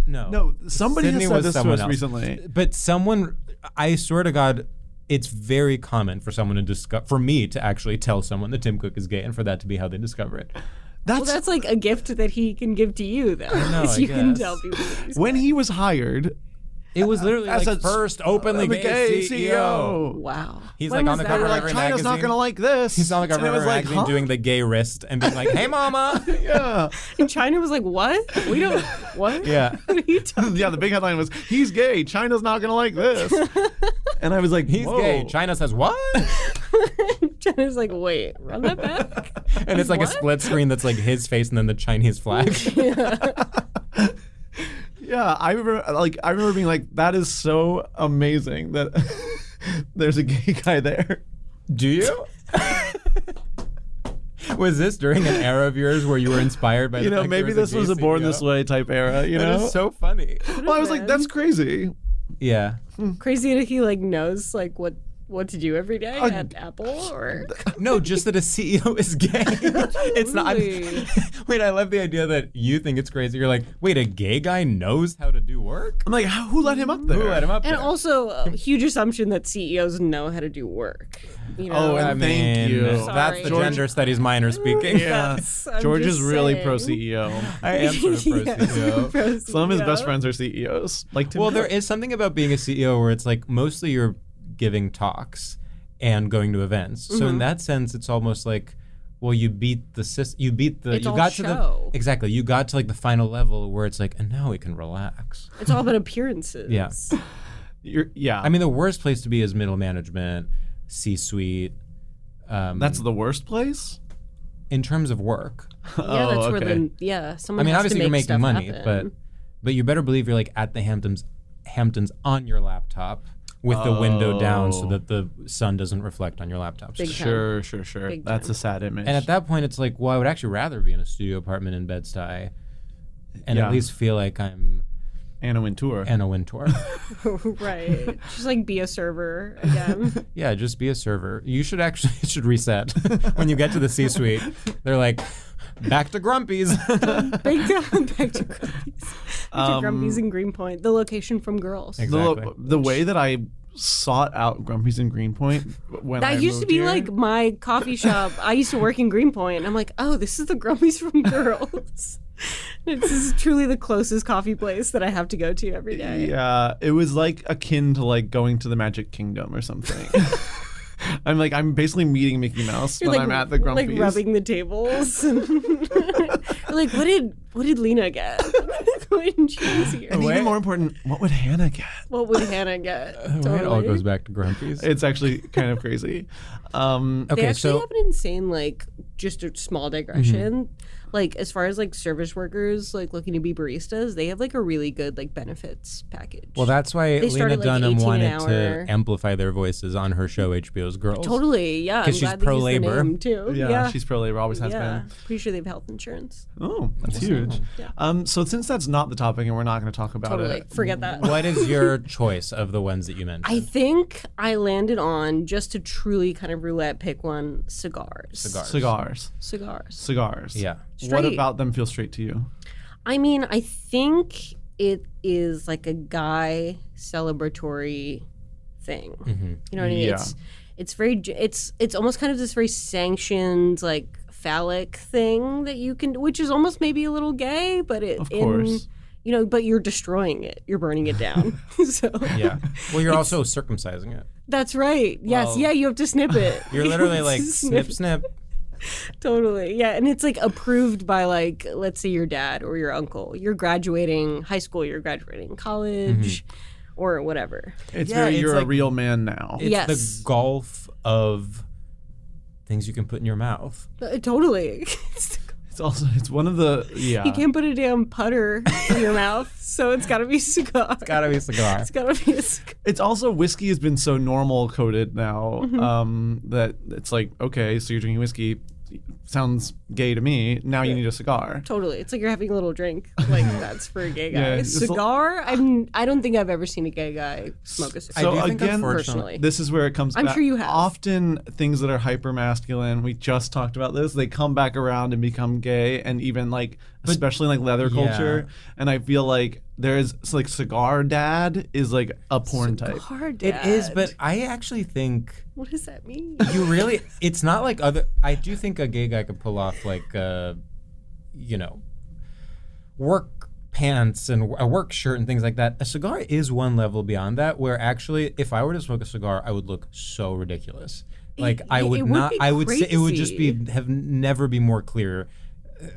No. No, somebody Sydney has said was this to someone us else. recently. But someone, I swear to God, it's very common for someone to for me to actually tell someone that Tim Cook is gay, and for that to be how they discover it. That's like a gift that he can give to you, though. know, I you can guess. tell people. he's When gay. he was hired, It was literally as like a- first openly the gay CEO. Wow. He's When like on was the that? cover of like every China's magazine. not gonna like this. He's on the cover And of it was every like, magazine huh? doing the gay wrist and being like, "Hey, mama." Yeah, And China was like, "What? We don't. What? Yeah. What are you talking?" yeah. The big headline was, "He's gay. China's not gonna like this." And I was like, He's Whoa. gay. China says what? China's like, "Wait, run that back." And it's like a What? split screen that's like his face and then the Chinese flag. Yeah, I remember being like, that is so amazing that there's a gay guy there. Do you? Was this during an era of yours where you were inspired by? You the know, fact maybe there this was was a gay Born CEO? This Way type era. You That know, is so funny. well, I was like, that's crazy. Yeah. Crazy that he like knows like what to do every day at Apple or. No, just that a CEO is gay. It's not. Really? Wait, I love the idea that you think it's crazy. You're like, wait, a gay guy knows how to do work? I'm like, who let him up there? Who let him up And there? also a huge assumption that CEOs know how to do work. You know? Oh, and I thank mean, you. That's the Sorry. gender studies minor speaking. Yeah, I'm George just is really saying. pro CEO. I am sort of pro Yeah, CEO. pro Some of his CEO. best friends are CEOs, like Tim. Well, Cook. there is something about being a CEO where it's like mostly you're giving talks and going to events. So in that sense, it's almost like, well, you beat the system. You beat the. It's you all got show. to the exactly. You got to like the final level where it's like, and now we can relax. It's all about appearances. Yeah. Yeah. I mean, the worst place to be is middle management, C-suite. That's the worst place. In terms of work. Yeah, that's where okay. someone I mean, has obviously to you're make making stuff money, happen. but you better believe you're like at the Hamptons on your laptop with the window down so that the sun doesn't reflect on your laptop. Big Sure. Big That's time. a sad image. And at that point, it's like, well, I would actually rather be in a studio apartment in Bed-Stuy and Yeah. at least feel like I'm Anna Wintour. Anna Wintour. Right. Just like be a server again. Yeah, just be a server. You should actually it should reset when you get to the C-suite. They're like, back to Grumpy's. Back to Grumpy's. Back to Grumpy's in Greenpoint, the location from Girls. Exactly. The way that I sought out Grumpy's in Greenpoint when I That used to moved be here, like my coffee shop. I used to work in Greenpoint. And I'm like, oh, this is the Grumpy's from Girls. This is truly the closest coffee place that I have to go to every day. Yeah, it was like akin to like going to the Magic Kingdom or something. I'm basically meeting Mickey Mouse You're when like, I'm at the Grumpy's. like rubbing the tables. And like, what did Lena get? When she was here? And even more important, what would Hannah get? What would Hannah get? It all goes back to Grumpy's. It's actually kind of crazy. They Okay, actually so have an insane, like, just a small digression. Like, as far as like service workers like looking to be baristas, they have like a really good like benefits package. well, that's why They started, Lena like, Dunham 18 wanted an to hour. amplify their voices on her show HBO's Girls. Totally, yeah. I'm 'Cause she's glad they used the pro-labor. name, too. Yeah, she's pro-labor, always has yeah. been. Pretty sure they have health insurance. Oh, that's huge. Yeah. So since that's not the topic and we're not going to talk about Totally, it, forget that. What is your choice of the ones that you mentioned? I think I landed on, just to truly kind of roulette pick one, cigars. Cigars. Yeah. What Straight. about them feel straight to you? I mean, I think it is like a guy celebratory thing. You know what I mean? Yeah. It's very it's almost kind of this very sanctioned like phallic thing that you can, which is almost maybe a little gay, but Of course. but you're destroying it. You're burning it down. So Yeah. Well, you're also circumcising it. that's right. Yes. Well, Yeah. You have to snip it. You're literally like snip, snip. Totally. Yeah. And it's like approved by like, let's say your dad or your uncle. You're graduating high school, you're graduating college or whatever. It's Yeah, it's you're a like- real man now. It's Yes. the gulf of things you can put in your mouth. Totally. It's one of the You can't put a damn putter in your mouth, so it's got to be cigar. Gotta be a cigar. It's got to be a cigar. It's also whiskey has been so normal coded now that it's like, okay, so you're drinking whiskey, sounds gay to me. Now you need a cigar. Totally. It's like you're having a little drink. Like, that's for a gay guy. Yeah, A it's cigar? I don't think I've ever seen a gay guy smoke a cigar. So I do think, again, unfortunately, personally. This is where it comes I'm back. sure you have. Often things that are hyper masculine, we just talked about this, they come back around and become gay, and even like, especially like leather culture. And I feel like there's like cigar dad is like a porn type. Cigar it dad. is, but I actually think What does that mean? you really, it's not like other, I do think a gay guy could pull off like, work pants and a work shirt and things like that. A cigar is one level beyond that, where actually, if I were to smoke a cigar, I would look so ridiculous. Like I would it would not. be I would say it would just crazy. be never be more clear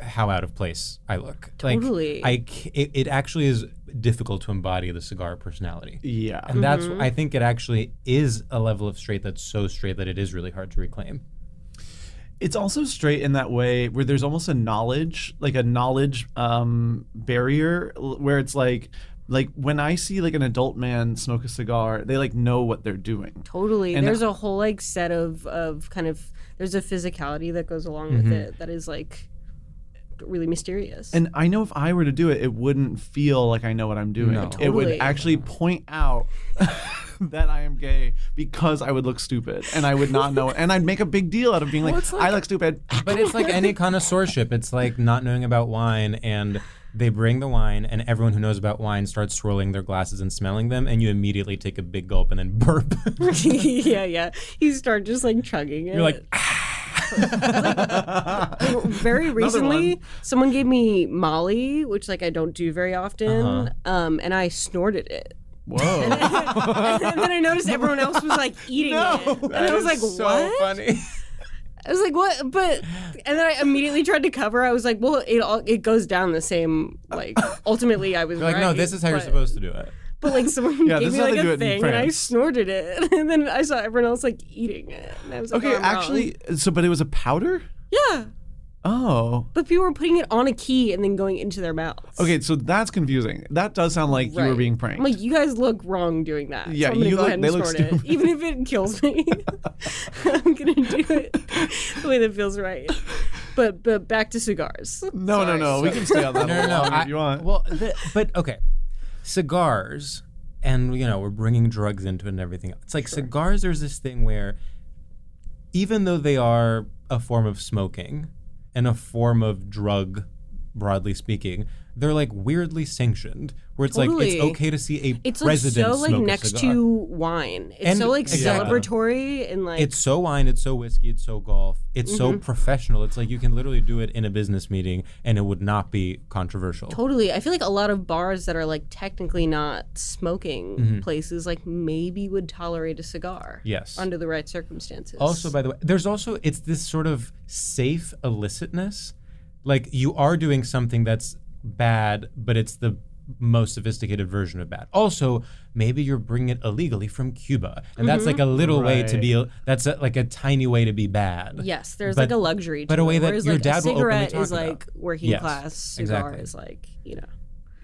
how out of place I look. Totally. Like it actually is difficult to embody the cigar personality. Yeah. And that's, I think it actually is a level of straight that's so straight that it is really hard to reclaim. It's also straight in that way where there's almost a knowledge barrier where it's like when I see like an adult man smoke a cigar, they like know what they're doing. Totally. And there's a whole like set of kind of, there's a physicality that goes along with it that is like really mysterious. And I know if I were to do it, it wouldn't feel like I know what I'm doing. No. It would Totally. actually point out that I am gay because I would look stupid and I would not know. And I'd make a big deal out of being like, I look stupid. But it's like any connoisseurship. It's like not knowing about wine, and they bring the wine, and everyone who knows about wine starts swirling their glasses and smelling them, and you immediately take a big gulp and then burp. yeah. You start just like chugging it. You're like, Very recently, one. someone gave me Molly, which like I don't do very often, Uh-huh. and I snorted it. Whoa. And then I noticed everyone else was like eating it, and I was like, so "What?" funny. I was like, "What?" But and then I immediately tried to cover. I was like, "Well, it goes down the same." Like ultimately, I was You're like, right, no, this is how you're but- supposed to do it. But like someone Yeah, gave this me is how like they do a it in thing, and I France. snorted it, and then I saw everyone else like eating it, and I was like, Okay, "Oh, I'm wrong." actually, but it was a powder? yeah. Oh. But people were putting it on a key and then going into their mouths. Okay, so that's confusing. That does sound like you were Right. being pranked. I'm like, you guys look wrong doing that. Yeah, so I'm gonna you go look- ahead and they look snort it. stupid. Even if it kills me, I'm gonna do it the way that feels right. But back to cigars. No. We can stay on that No, a little longer I- if you want. Well, but okay, cigars, and we're bringing drugs into it and everything. It's like cigars. There's this thing where, even though they are a form of smoking and a form of drug, broadly speaking, they're like weirdly sanctioned. Where it's like Totally. it's okay to see a It's like president so like smoke a next cigar. to wine. It's And- so like exactly. celebratory and like It's so wine, it's so whiskey, it's so golf, it's so professional. It's like you can literally do it in a business meeting and it would not be controversial. totally. I feel like a lot of bars that are like technically not smoking places like maybe would tolerate a cigar. Yes. Under the right circumstances. Also, by the way, it's this sort of safe illicitness. Like you are doing something that's bad, but it's the most sophisticated version of bad. Also, maybe you're bringing it illegally from Cuba, and that's like a little way to be. That's like a tiny way to be bad. Yes, there's But- like a luxury to but a way it. that Whereas, your like, dad a will openly cigarette talk is like about. working Yes, class. Cigar exactly. is like, Yeah.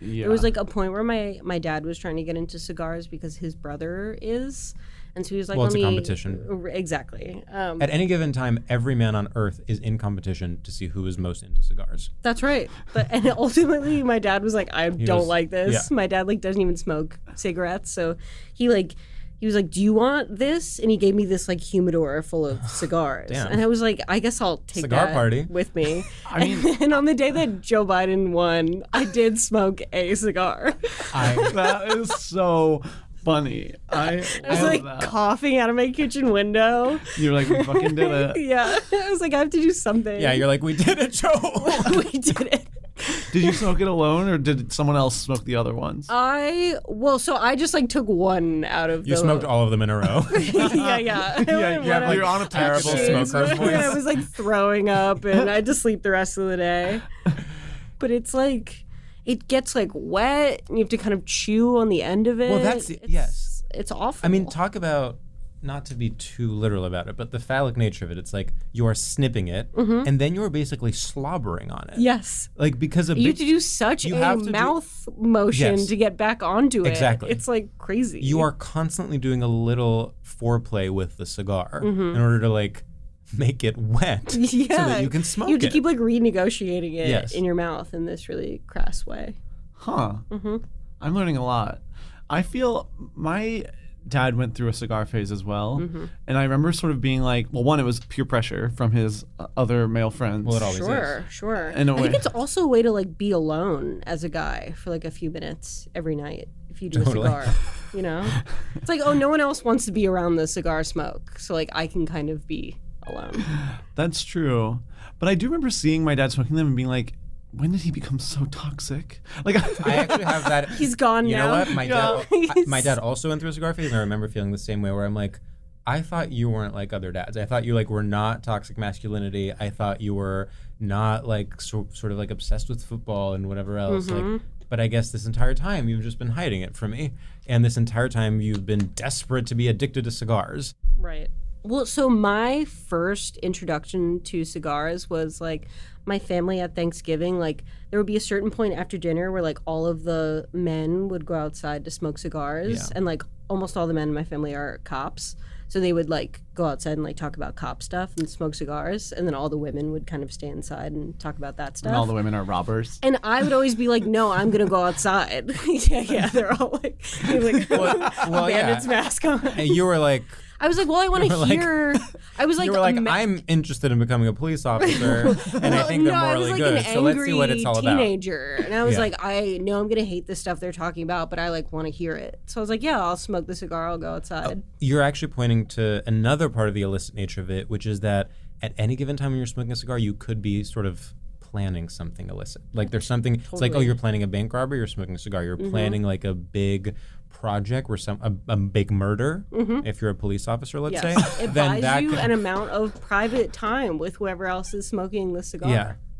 There was like a point where my dad was trying to get into cigars because his brother is, and so he was like, Well, "Let it's a me-" competition. Exactly. At any given time, every man on earth is in competition to see who is most into cigars. That's right. But and ultimately, my dad was like, "I don't was- like this." yeah. My dad like doesn't even smoke cigarettes, so he was like, "Do you want this?" And he gave me this like humidor full of cigars, Damn. and I was like, "I guess I'll take Cigar that party. with me." I mean- and on the day that Joe Biden won, I did smoke a cigar. That is so funny. I was love like that. coughing out of my kitchen window. You're like, we fucking did it. Yeah. I was like, I have to do something. Yeah, you're like, we did it, Joe. We did it. Did you smoke it alone, or did someone else smoke the other ones? So I just like took one out of You smoked all of them in a row. yeah. Yeah, you're on a terrible terrible smoker's voice. I was like throwing up and I had to sleep the rest of the day. But it's like, it gets like wet and you have to kind of chew on the end of it. Well, yes. It's awful. I mean, talk about, not to be too literal about it, but the phallic nature of it. It's like you are snipping it, and then you are basically slobbering on it. Yes. Like, because You have to do such a mouth motion Yes. to get back onto it. Exactly. It's like crazy. You are constantly doing a little foreplay with the cigar in order to like make it wet so that you can smoke it. You have to keep like renegotiating it Yes. in your mouth in this really crass way. Huh. I'm learning a lot. I feel my dad went through a cigar phase as well. And I remember sort of being like, well, one, it was peer pressure from his other male friends. Well, it always is. Sure. In a I think way. it's also a way to like be alone as a guy for like a few minutes every night if you do a cigar. You know? It's like, oh, no one else wants to be around the cigar smoke. So like I can kind of be alone. That's true. But I do remember seeing my dad smoking them and being like, when did he become so toxic? Like, I actually have that. He's gone You now. know what? My dad also went through a cigar phase, and I remember feeling the same way. Where I'm like, I thought you weren't like other dads. I thought you like were not toxic masculinity. I thought you were not like sort of like obsessed with football and whatever else. Like, but I guess this entire time you've just been hiding it from me, and this entire time you've been desperate to be addicted to cigars. Right. Well, so my first introduction to cigars was like my family at Thanksgiving. Like there would be a certain point after dinner where like all of the men would go outside to smoke cigars, and like almost all the men in my family are cops. So they would like go outside and like talk about cop stuff and smoke cigars, and then all the women would kind of stay inside and talk about that stuff. and all the women are robbers. And I would always be like, no, I'm going to go outside. yeah. They're all like, bandit's mask on. And you were like, I was like, well, I want to hear. I was like, you were like, I'm interested in becoming a police officer, and I think they're morally I was like good. An So let's see what it's all about. teenager, and I was like, I know I'm gonna hate the stuff they're talking about, but I like want to hear it. So I was like, yeah, I'll smoke the cigar. I'll go outside. You're actually pointing to another part of the illicit nature of it, which is that at any given time when you're smoking a cigar, you could be sort of planning something illicit. Like there's something. It's like, oh, you're planning a bank robbery. You're smoking a cigar. You're planning like a big project where a big murder, if you're a police officer, let's say, It then buys that you could, an amount of private time with whoever else is smoking the cigar.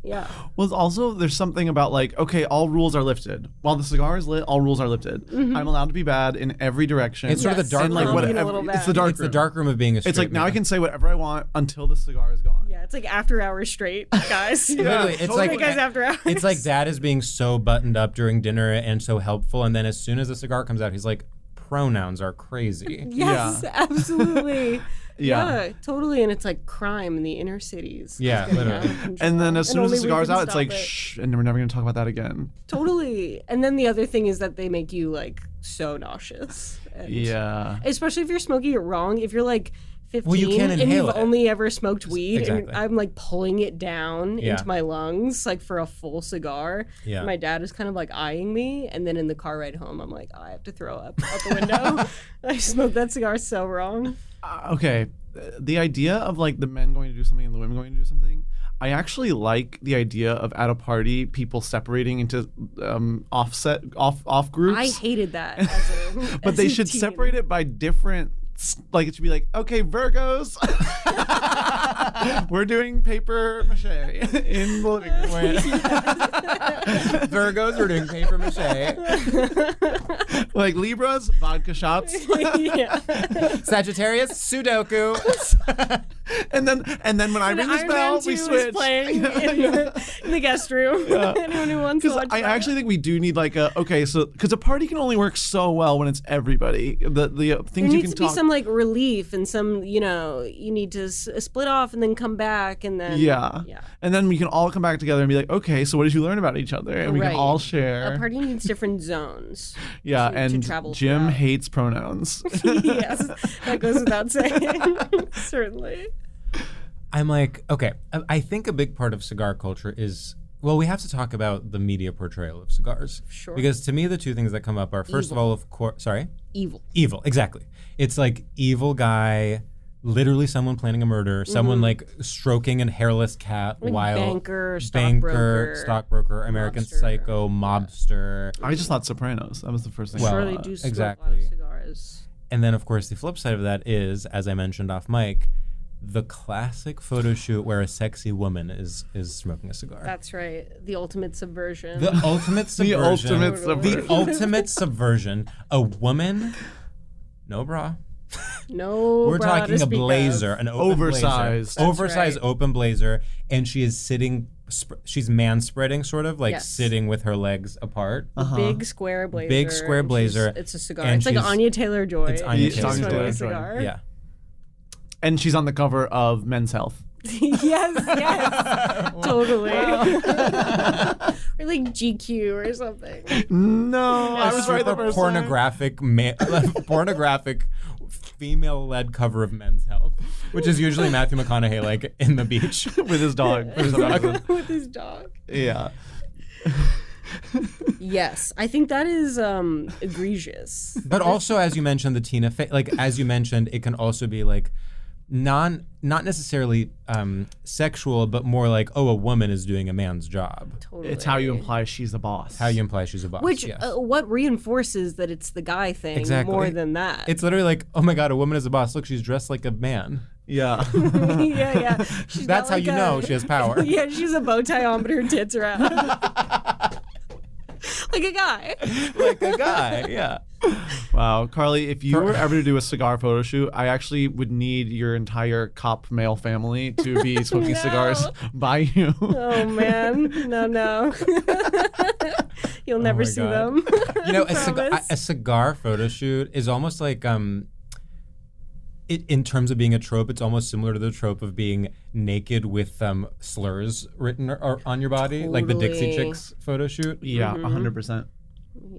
Yeah. Well, also, there's something about like, okay, all rules are lifted. While the cigar is lit, all rules are lifted. I'm allowed to be bad in every direction. It's sort of the dark and like room. whatever. It's the dark it's room. the dark room of being a straight It's like now man. I can say whatever I want until the cigar is gone. Yeah, it's like after hours straight, guys. Literally, it's totally. like guys after hours. It's like dad is being so buttoned up during dinner and so helpful, and then as soon as the cigar comes out, he's like, pronouns are crazy. Yes, absolutely. Yeah. Totally. And it's like crime in the inner cities. Yeah, It's getting literally. out of control. And then as soon as the only we cigar's can out, it's stop like, it. shh, and we're never going to talk about that again. Totally. And then the other thing is that they make you like so nauseous. And Yeah. especially if you're smoking it wrong. If you're like 15 Well, you can't and inhale you've it. only ever smoked weed, Exactly. and I'm like pulling it down Yeah. into my lungs like for a full cigar. Yeah. My dad is kind of like eyeing me, and then in the car ride home, I'm like, I have to throw up out the window. I smoked that cigar so wrong. Okay. The idea of like the men going to do something and the women going to do something, I actually like the idea of at a party people separating into off groups. I hated that. As a, but as they a should teen. separate it by different. Like it should be like, okay, Virgos, we're doing paper mache in the living room. Virgos are doing paper mache. Like Libras, vodka shots, Yeah. Sagittarius, Sudoku. and then when I ring this Iron bell, Man 2 we is switch. playing in the guest room. Anyone who wants to Because watch I that. actually think we do need like because a party can only work so well when it's everybody. The there things you needs can to be talk. some like relief and some, you need to split off and then come back and then Yeah. And then we can all come back together and be like, okay, so what did you learn about each other? And we can Right. all share. A party needs different zones. Yeah, to and travel Jim throughout. hates pronouns. Yes, that goes without saying. Certainly. I'm like, okay, I think a big part of cigar culture is Well, we have to talk about the media portrayal of cigars. Sure. Because to me, the two things that come up are, first of all, of course, sorry? Evil. Evil, exactly. It's like evil guy, literally someone planning a murder, someone like stroking a hairless cat Like while... banker, stockbroker, American mobster. Psycho, mobster. I just thought Sopranos. That was the first thing. Well, Sure, they do smoke a lot exactly. of cigars. And then, of course, the flip side of that is, as I mentioned off mic, the classic photo shoot where a sexy woman is smoking a cigar. That's right. The ultimate subversion. The ultimate subversion. ultimate subversion. The ultimate subversion. A woman, no bra. no, We're bra to talking a speak blazer, of. an open Oversized. blazer. That's Oversized right. open blazer, and she is sitting. She's man spreading, sort of like Yes. sitting with her legs apart. Big square blazer. Big square and blazer, it's a cigar. and It's like she's- Anya Taylor-Joy. It's Anya She's Taylor-Joy. smoking a Anya cigar. Yeah. And she's on the cover of Men's Health. yes, totally. Or like GQ or something. No, I was right the Super first pornographic female-led cover of Men's Health, which is usually Matthew McConaughey like in the beach. time. With his dog. For some reason. With his dog. Yeah. Yes, I think that is egregious. But also, as you mentioned, the Tina Fey, like as you mentioned, it can also be like not necessarily sexual, but more like, oh, a woman is doing a man's job. Totally. It's how you imply she's a boss. How you imply she's a boss. Which yes. what reinforces that it's the guy thing Exactly. more than that. It's literally like, oh my god, a woman is a boss. Look, she's dressed like a man. Yeah. yeah. She's That's got how like you know she has power. Yeah, she's a bow tie on, but her tits are out. Like a guy. Like a guy, yeah. Wow, Carly, if you were ever to do a cigar photo shoot, I actually would need your entire cop male family to be smoking No. cigars by you. Oh man, no. You'll never my see God. them. You know, Promise. a cigar photo shoot is almost like in terms of being a trope, it's almost similar to the trope of being naked with slurs written on your body, like the Dixie Totally. Chicks photo shoot. Yeah, 100%.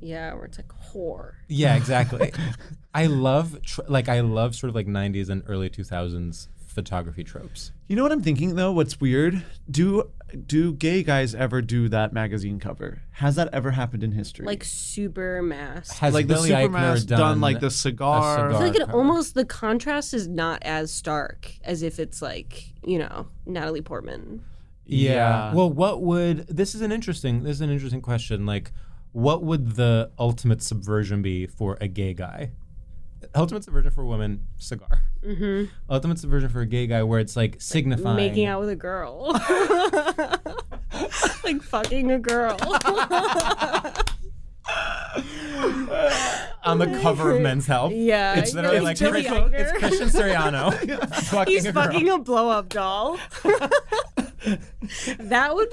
Yeah, where it's like whore. Yeah, exactly. I love sort of like 90s and early 2000s photography tropes. You know what I'm thinking though? What's weird? Do gay guys ever do that magazine cover? Has that ever happened in history? Like super mass. Has like the Billy super Eichner mask done like the cigar. I feel like it cover? almost, the contrast is not as stark as if it's like, Natalie Portman. Yeah. Well, this is an interesting question. Like, what would the ultimate subversion be for a gay guy? Ultimate subversion for a woman, cigar. Mm-hmm. Ultimate subversion for a gay guy, where it's like signifying Making out with a girl. Like fucking a girl. on the cover of Men's Health. Yeah. It's literally like Billy Eichner. it's Christian Siriano fucking He's a girl. fucking a blow-up doll. That would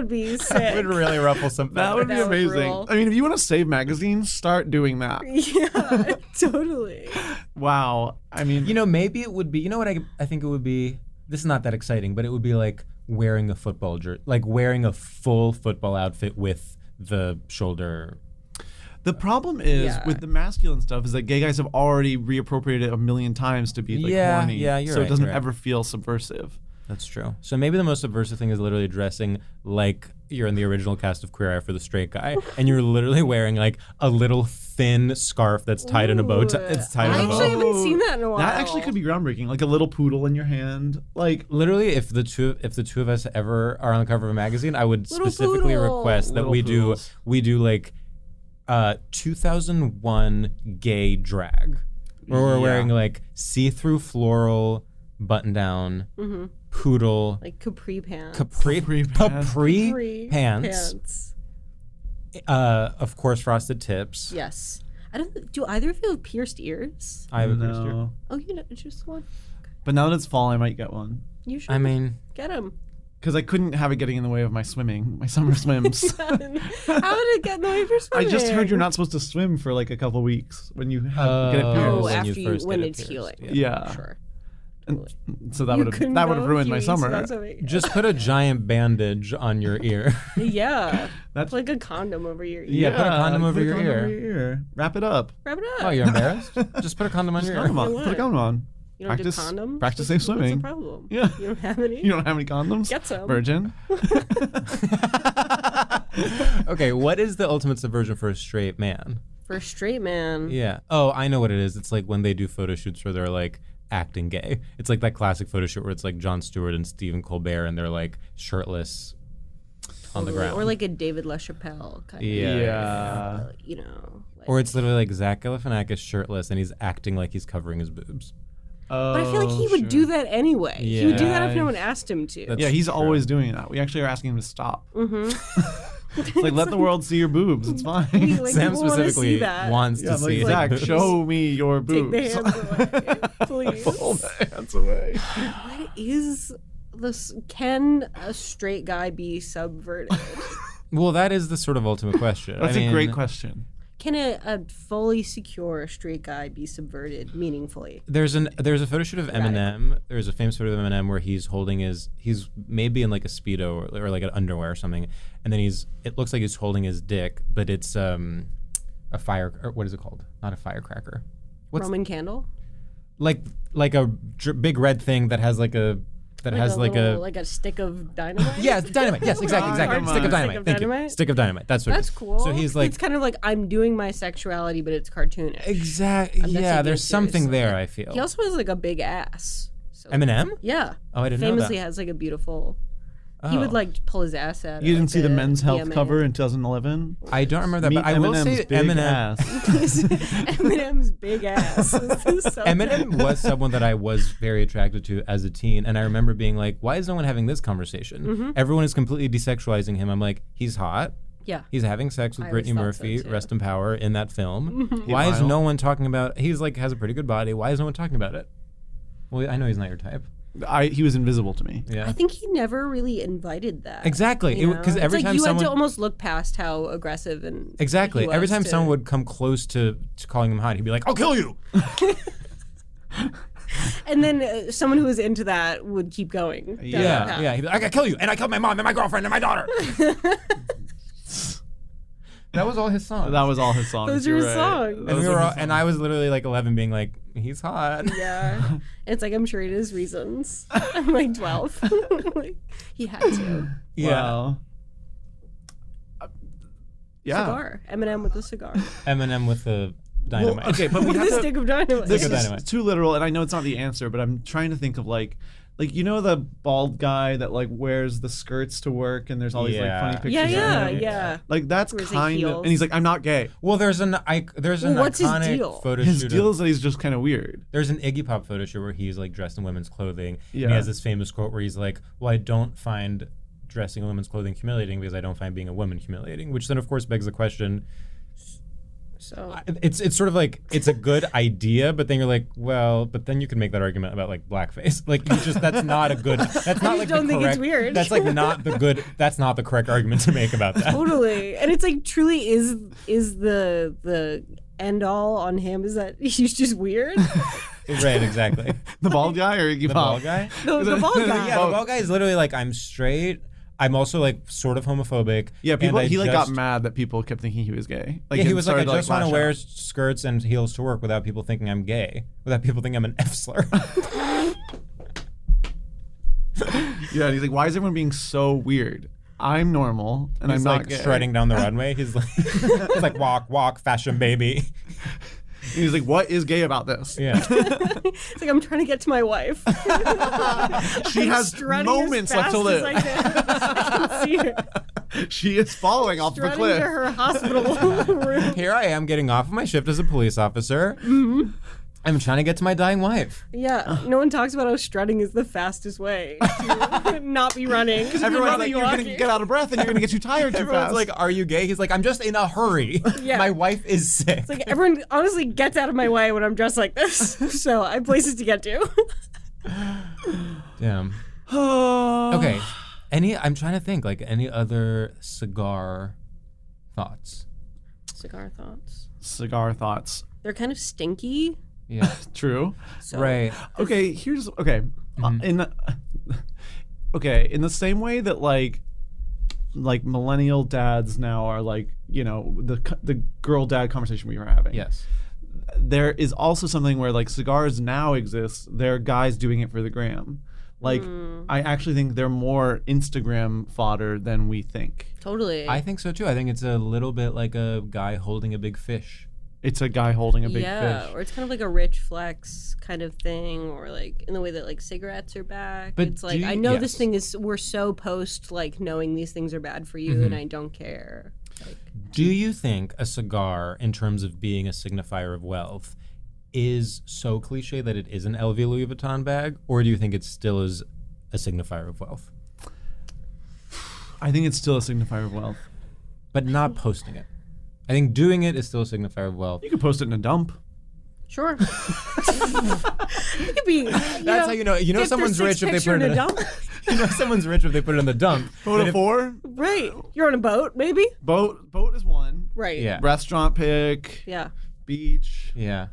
be sick. That would really ruffle some That would be That would amazing. rule. I mean, if you want to save magazines, start doing that. Yeah, totally. Wow. I mean, Maybe it would be. You know what I think it would be. This is not that exciting, but it would be like wearing a football jersey, like wearing a full football outfit with the shoulder. the problem is Yeah. with the masculine stuff is that gay guys have already reappropriated it a million times to be like horny. Yeah, you're so right, it doesn't you're right. ever feel subversive. That's true. So maybe the most subversive thing is literally dressing like you're in the original cast of Queer Eye for the Straight Guy, and you're literally wearing like a little thin scarf that's tied in a bow tie. It's tied I in a bow. actually haven't seen that in a while. That actually could be groundbreaking. Like a little poodle in your hand. Like Literally, if the two of us ever are on the cover of a magazine, I would Little specifically poodle. request that Little we do like 2001 gay drag, where we're Yeah. wearing like see-through floral button-down poodle like capri pants. capri Capri pants. Of course, frosted tips. Yes. I don't. Do either of you have pierced ears? I have a pierced ear. no. Oh, just one. But now that it's fall, I might get one. You should. I mean, get them. Because I couldn't have it getting in the way of my swimming, my summer swims. How did it get in the way of your I swimming? just heard you're not supposed to swim for like a couple weeks when you get it Oh, pierced. Oh, when after you you first when get it it's pierced, healing. Yeah. Sure. And so that You would couldn't have go a ruined few my weeks summer. without swimming. just put a giant bandage on your ear. Yeah. That's like a condom over your ear. Yeah, put a condom over put a your ear. Wrap it up. Wrap it up. Oh, you're embarrassed? Just put a condom on Put your a ear. condom on. Put a condom on. You don't Practice- do condoms? practice safe swimming. What's the problem? Yeah. You don't have any? You don't have any condoms? Get some. Virgin? Okay, what is the ultimate subversion for a straight man? For a straight man. Yeah. Oh, I know what it is. It's like when they do photo shoots where they're like acting gay. It's like that classic photo shoot where it's like Jon Stewart and Stephen Colbert and they're like shirtless on the ground. Or like a David LaChapelle kind Yeah. of, you know. Like, Or it's literally like Zach Galifianakis shirtless and he's acting like he's covering his boobs. Oh, but I feel like he would do that anyway. He would do that if Yeah. no one asked him to. That's Yeah, he's true. always doing that. We actually are asking him to stop. Mm-hmm. It's like, let the world see your boobs. It's fine. Like, Sam people wanna specifically see that. wants Yeah, to I'm like, see Zach, boobs. show me your Take boobs. the hands away, please. Pull the hands away. What is this? Can a straight guy be subverted? Well, that is the sort of ultimate question. That's I a mean, great question. Can a fully secure straight guy be subverted meaningfully? There's a photo shoot of Eminem. There's a famous photo of Eminem where he's maybe in like a Speedo or like an underwear or something, and then it looks like he's holding his dick, but it's a fire, or what is it called? Not a firecracker. What's Roman candle? like a big red thing that has like a like a stick of dynamite? yeah, dynamite. Yes, exactly. Dynamite. Stick of dynamite. Stick of Thank you. dynamite? Stick of dynamite. That's what. That's it is. cool. So he's like it's kind of like I'm doing my sexuality, but it's cartoonish. exactly. I'm not Yeah, taking there's it something seriously. there. I feel. He also has like a big ass. So, Eminem. yeah. Oh, I didn't Famously know that. has like a beautiful. He Oh. would like pull his ass out. You at, didn't like, see the Men's Health VMA. cover in 2011? I don't remember that, Meet but I will Eminem's say big Eminem. ass. Eminem's big ass. This is so Eminem was someone that I was very attracted to as a teen, and I remember being like, "Why is no one having this conversation? Mm-hmm. Everyone is completely desexualizing him." I'm like, "He's hot. Yeah. He's having sex with I Brittany always thought so, Murphy, too. rest in power, in that film. Why is Meanwhile- no one talking about? He's like has a pretty good body. Why is no one talking about it? Well, I know he's not your type. He was invisible to me. Yeah, I think he never really invited that. exactly. you know? Because every it's like time you had someone to almost look past how aggressive and exactly he every was time to- someone would come close to calling him hot, he'd be like, "I'll kill you." and then someone who was into that would keep going. down that Yeah, path. yeah. He'd be like, "I kill you, and I killed my mom and my girlfriend and my daughter." That was all his songs. That was all his songs. Those are you're his right. songs. And Those we are were all, his and I was literally like 11 being like, he's hot. Yeah. It's like I'm sure it is reasons. I'm like 12. Like, he had to. Wow. Yeah. Cigar. Eminem with a cigar. Eminem with the dynamite. Well, okay, but we With have a to. stick of dynamite. This Stick of is dynamite. too literal, and I know it's not the answer, but I'm trying to think of like you know the bald guy that like wears the skirts to work, and there's all these like Yeah. funny pictures. Yeah, of yeah, him. yeah. Like that's Wears, like, kind of, heels. and he's like, I'm not gay. Well, there's an Well, what's his iconic deal? photo His shoot. deal is that he's just kind of weird. There's an Iggy Pop photo shoot where he's like dressed in women's clothing. And Yeah. he has this famous quote where he's like, "Well, I don't find dressing in women's clothing humiliating because I don't find being a woman humiliating." Which then, of course, begs the question. So It's sort of like it's a good idea, but then you're like, well, but then you can make that argument about like blackface. Like you just that's not a good. That's not like don't the think it's correct. weird. That's like not the good. That's not the correct argument to make about that. totally. And it's like truly is the end all on him is that he's just weird. Right, exactly. The bald guy or Iggy The Pop? bald guy. The bald guy. Yeah, the bald guy is literally like, I'm straight. I'm also like sort of homophobic. Yeah, people. and I He like got just- mad that people kept thinking he was gay. Like Yeah, he and was like, I started to, just want to lash wear out. skirts and heels to work without people thinking I'm gay, without people thinking I'm an F slur. Yeah, and he's like, why is everyone being so weird? I'm normal and He's I'm not like gay. strutting down the runway. He's like, he's like, walk, walk, fashion baby. And he's like, what is gay about this? Yeah. It's like I'm trying to get to my wife. She has Strutting moments as left to fast live. as I can see her. She is falling off the Strutting cliff. to her hospital room. Here I am getting off of my shift as a police officer. Mm-hmm. I'm trying to get to my dying wife. Yeah, no one talks about how strutting is the fastest way to not be running. Everyone's not like, be you're going to walking. get out of breath and you're going to get too tired too Everyone's fast. like, are you gay? He's like, I'm just in a hurry. Yeah. My wife is sick. It's like everyone honestly gets out of my way when I'm dressed like this. So I have places to get to. Damn. Okay. I'm trying to think, like, any other cigar thoughts? Cigar thoughts. Cigar thoughts. They're kind of stinky. Yeah. True. So Right. Okay, here's okay. In the same way that like millennial dads now are like, you know, the girl dad conversation we were having. Yes. there is also something where like cigars now exist. There are guys doing it for the gram. Like, I actually think they're more Instagram fodder than we think. Totally. I think so too. I think it's a little bit like a guy holding a big fish. It's a guy holding a big yeah, fish. or it's kind of like a rich flex kind of thing, or like in the way that like cigarettes are back. But it's like, I know this thing is, we're so post like knowing these things are bad for you and I don't care. Like, do you think a cigar, in terms of being a signifier of wealth, is so cliche that it is an LV Louis Vuitton bag, or do you think it still is a signifier of wealth? I think it's still a signifier of wealth. But not posting it. I think doing it is still a signifier of wealth. You could post it in a dump. sure. It could be. That's how you know someone's rich if they put it in a dump. You know someone's rich if they put it in the dump. Photo 4? Right. You're on a boat, maybe? Boat is one. Right. Yeah. Restaurant pick. Yeah. Beach. Yeah.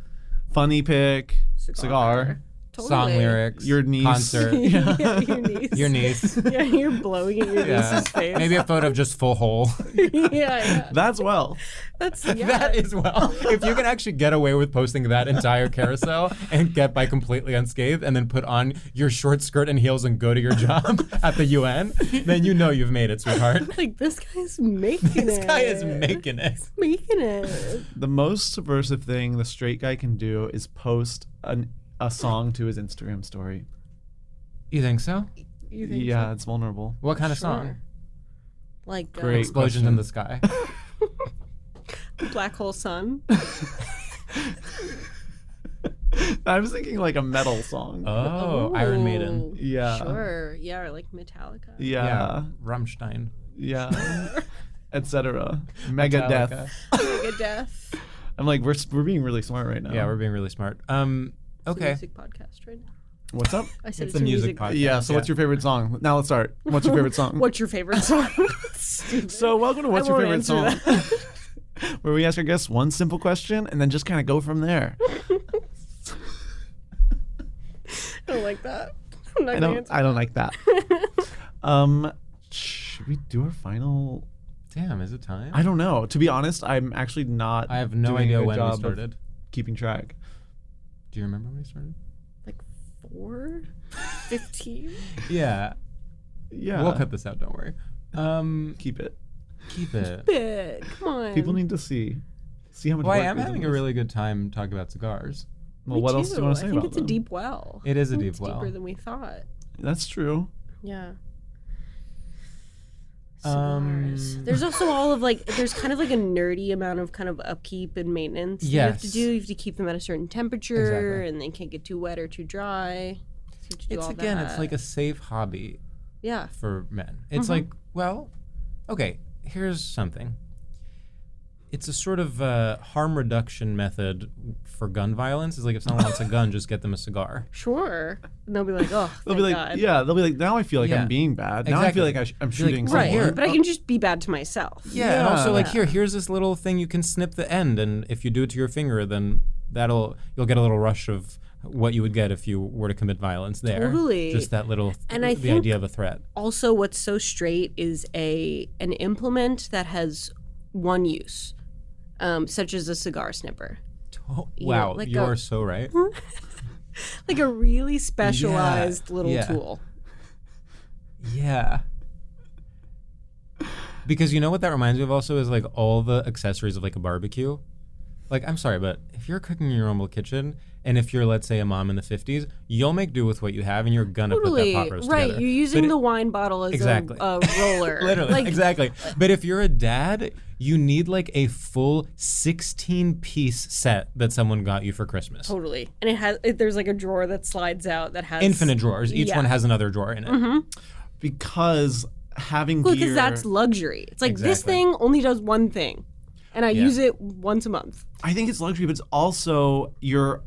Funny pick. Cigar. Totally. Song lyrics. Your niece. Concert. Yeah, your niece. Your niece. Yeah, you're blowing in your niece's face. Maybe a photo of just full hole. yeah. That's well. That's That is well. If you can actually get away with posting that entire carousel and get by completely unscathed and then put on your short skirt and heels and go to your job at the UN, then you know you've made it, sweetheart. like this guy's making it. This guy is making it. Making it. The most subversive thing the straight guy can do is post a song to his Instagram story. You think so? You think Yeah, it's vulnerable. What kind of Sure. song? Like Great. Explosions in the sky. Black Hole Sun. I was thinking like a metal song. Oh, Iron Maiden. Ooh, Yeah. Sure. Yeah, or like Metallica. Yeah. Rammstein. Yeah. Etc. Megadeth. Megadeth. I'm like, we're being really smart right now. Yeah, we're being really smart. It's a Okay. music podcast right now. What's up? I said It's it's a a music music podcast. Yeah, so what's your favorite song? Now let's start. What's your favorite song? What's your favorite song? Stupid. So welcome to What's I Your won't Favorite answer Song? Where we ask our guests one simple question and then just kind of go from there. I don't like that. I'm not gonna answer. I don't like that. Should we do our final? Damn, is it time? I don't know. To be honest, I'm actually not. I have no doing a idea good when we job of started. keeping track. Do you remember when we started? Like 4? 15? Yeah. Yeah. We'll cut this out, don't worry. Keep it. Keep it. Big. Come on. People need to see how much. Well, I work am goes having into a this. really good time talking about cigars. Well, Me what else do you too. want to say I think about it's a them? deep well. It is a I think deep it's well. deeper than we thought. That's true. Yeah. Um, Cigars. There's also all of like, there's kind of like a nerdy amount of kind of upkeep and maintenance you have to Yes. do. You have to keep them at a certain temperature, Exactly. and they can't get too wet or too dry. So you have to do It's all again, that. it's like a safe hobby yeah. for men. It's like, well, okay, here's something. It's a sort of harm reduction method for gun violence. It's like if someone wants a gun, just get them a cigar. Sure. And they'll be like, oh, They'll be like, God. yeah. They'll be like, now I feel like Yeah. I'm being bad. Now I feel like Exactly. I'm You're like, shooting right, someone. here. But I can just be bad to myself. Yeah, and also like Yeah. here's this little thing you can snip the end, and if you do it to your finger, then you'll get a little rush of what you would get if you were to commit violence there. Totally. Just that little And I the think- idea of a threat. Also, what's so straight is an implement that has one use, such as a cigar snipper. Oh, You wow, know, like you're a- so right. Like a really specialized little yeah. tool. Yeah. Because you know what that reminds me of also is like all the accessories of like a barbecue. Like, I'm sorry, but if you're cooking in your own little kitchen, and if you're, let's say, a mom in the 50s, you'll make do with what you have, and you're gonna Totally. put that pot roast Right. together. You're using But the wine bottle as Exactly. a roller. Literally, Like, exactly. But if you're a dad, you need like a full 16-piece set that someone got you for Christmas. Totally. And there's like a drawer that slides out that has Infinite drawers. Each Yeah. one has another drawer in it. Because having Well, gear. because that's luxury. It's like this Exactly. thing only does one thing, and I Yeah. use it once a month. I think it's luxury, but it's also you're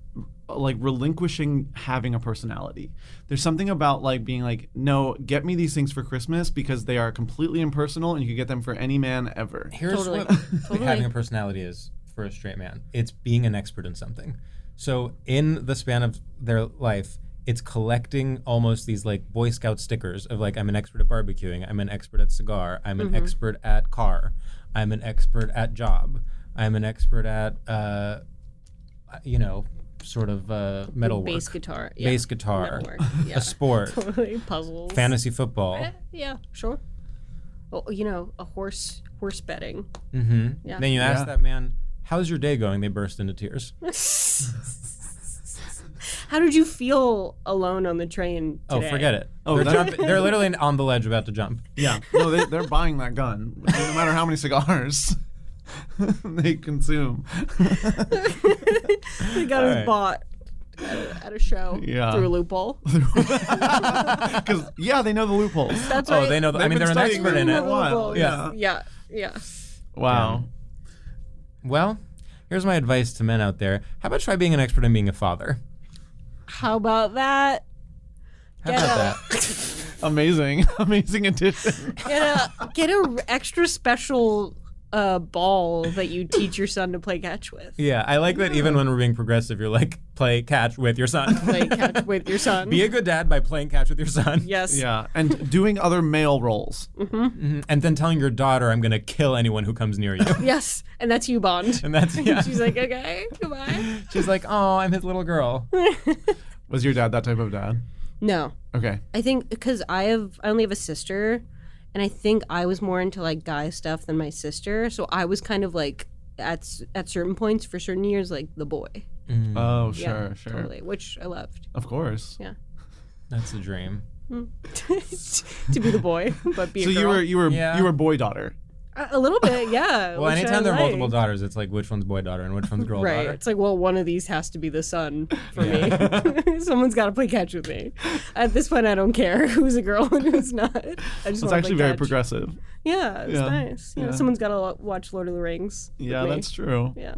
like relinquishing having a personality. There's something about like being like, no, get me these things for Christmas because they are completely impersonal and you can get them for any man ever. Here's Totally. what Totally. having a personality is for a straight man. It's being an expert in something. So in the span of their life, it's collecting almost these like Boy Scout stickers of like, I'm an expert at barbecuing, I'm an expert at cigar, I'm an expert at car, I'm an expert at job, I'm an expert at sort of metalwork. Bass guitar. Yeah. Bass guitar. Metalwork. Yeah. A sport. Totally. Puzzles. Fantasy football. Yeah, sure. Well, a horse betting. Mm-hmm. Yeah. Then you ask that man, how's your day going? They burst into tears. How did you feel alone on the train today? Oh, forget it. Oh, They're literally on the ledge about to jump. Yeah. No, they're buying that gun, no matter how many cigars they consume. They got his bought at a show through a loophole. Because they know the loopholes. That's right. Oh, they know. They're an expert in it. For a while. Yeah. Wow. Well, here's my advice to men out there. How about try being an expert in being a father? How about that? How about that? Amazing addition. Get a extra special ball that you teach your son to play catch with. Yeah, I like that even when we're being progressive, you're like, play catch with your son. Play catch with your son. Be a good dad by playing catch with your son. Yes. Yeah, and doing other male roles. Mm-hmm. And then telling your daughter, I'm going to kill anyone who comes near you. Yes, and that's you, Bond. And that's, She's like, okay, goodbye. She's like, oh, I'm his little girl. Was your dad that type of dad? No. Okay. I think because I only have a sister, and I think I was more into like guy stuff than my sister, so I was kind of like at certain points for certain years like the boy. Mm. Oh, sure, Yeah, sure. Totally, which I loved. Of course. Yeah. That's the dream. To be the boy, but be So a girl. you were boy daughter. A little bit, yeah. Well, which anytime I there are like. multiple daughters, it's like which one's boy daughter and which one's girl Right. daughter. It's like, well, one of these has to be the son for me. Someone's got to play catch with me. At this point, I don't care who's a girl and who's not. I just It's want actually to play very catch. progressive. Yeah, it's Yeah. nice. You know, Yeah. someone's got to watch Lord of the Rings. Yeah, with me. that's true. Yeah.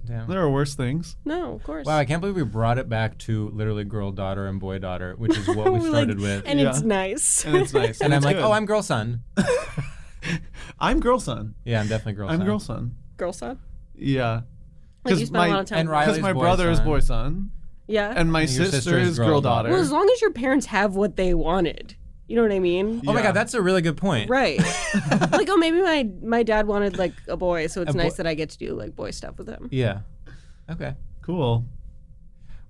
Damn. There are worse things. No, of course. Wow, I can't believe we brought it back to literally girl daughter and boy daughter, which is what we We're started like, with. And Yeah. it's nice. And it's nice. And I'm it's like, good. oh, I'm girl son. I'm girl son. Yeah, I'm definitely girl son. I'm girl son. Girl son. Yeah. Like you spend a lot of time. and with- Riley's Because my boy brother is son. boy son, Yeah. and my And your sister is girl daughter. well, as long as your parents have what they wanted. You know what I mean? Oh my Yeah. god, that's a really good point. Right. Like, oh, maybe my dad wanted like a boy, so it's A nice boy- that I get to do like boy stuff with him. Yeah. Okay. Cool.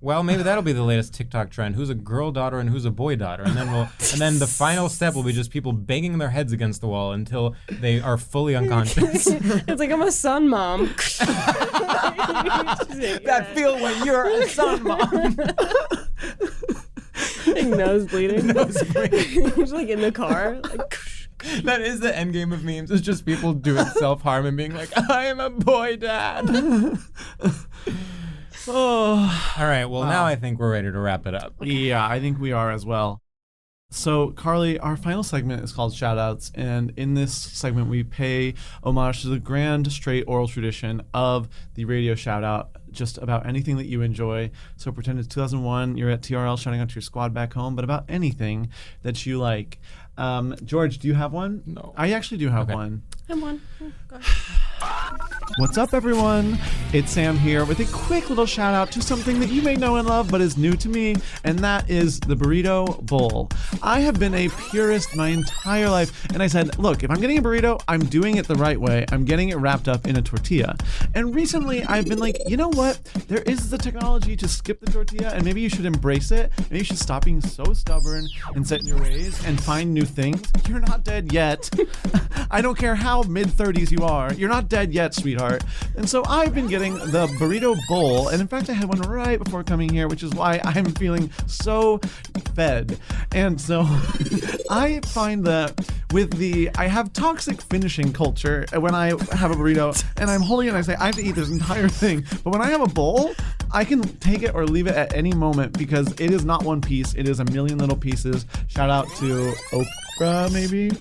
Well, maybe that'll be the latest TikTok trend. Who's a girl daughter and who's a boy daughter? And then the final step will be just people banging their heads against the wall until they are fully unconscious. It's like I'm a son mom. That feel when you're a son, mom. Like nose bleeding. He's like in the car. Like, That is the end game of memes. It's just people doing self-harm and being like, I am a boy dad. Oh. All right, well, now I think we're ready to wrap it up. Yeah, I think we are as well. So, Karli, our final segment is called Shoutouts, and in this segment, we pay homage to the grand, straight oral tradition of the radio shoutout, just about anything that you enjoy. So, pretend it's 2001, you're at TRL shouting out to your squad back home, but about anything that you like. George, do you have one? No. I actually do have Okay. one. I'm one. Go ahead. What's up, everyone? It's Sam here with a quick little shout out to something that you may know and love but is new to me, and that is the burrito bowl. I have been a purist my entire life, and I said, look, if I'm getting a burrito, I'm doing it the right way. I'm getting it wrapped up in a tortilla. And recently, I've been like, you know what? There is the technology to skip the tortilla, and maybe you should embrace it. Maybe you should stop being so stubborn and set in your ways and find new things. You're not dead yet. I don't care how mid-30s you are. You're not dead yet, sweetheart. And so I've been getting the burrito bowl, and in fact I had one right before coming here, which is why I'm feeling so fed. And so I find that I have toxic finishing culture when I have a burrito, and I'm holding it and I say I have to eat this entire thing. But when I have a bowl, I can take it or leave it at any moment because it is not one piece, it is a million little pieces. Shout out to Oprah, maybe.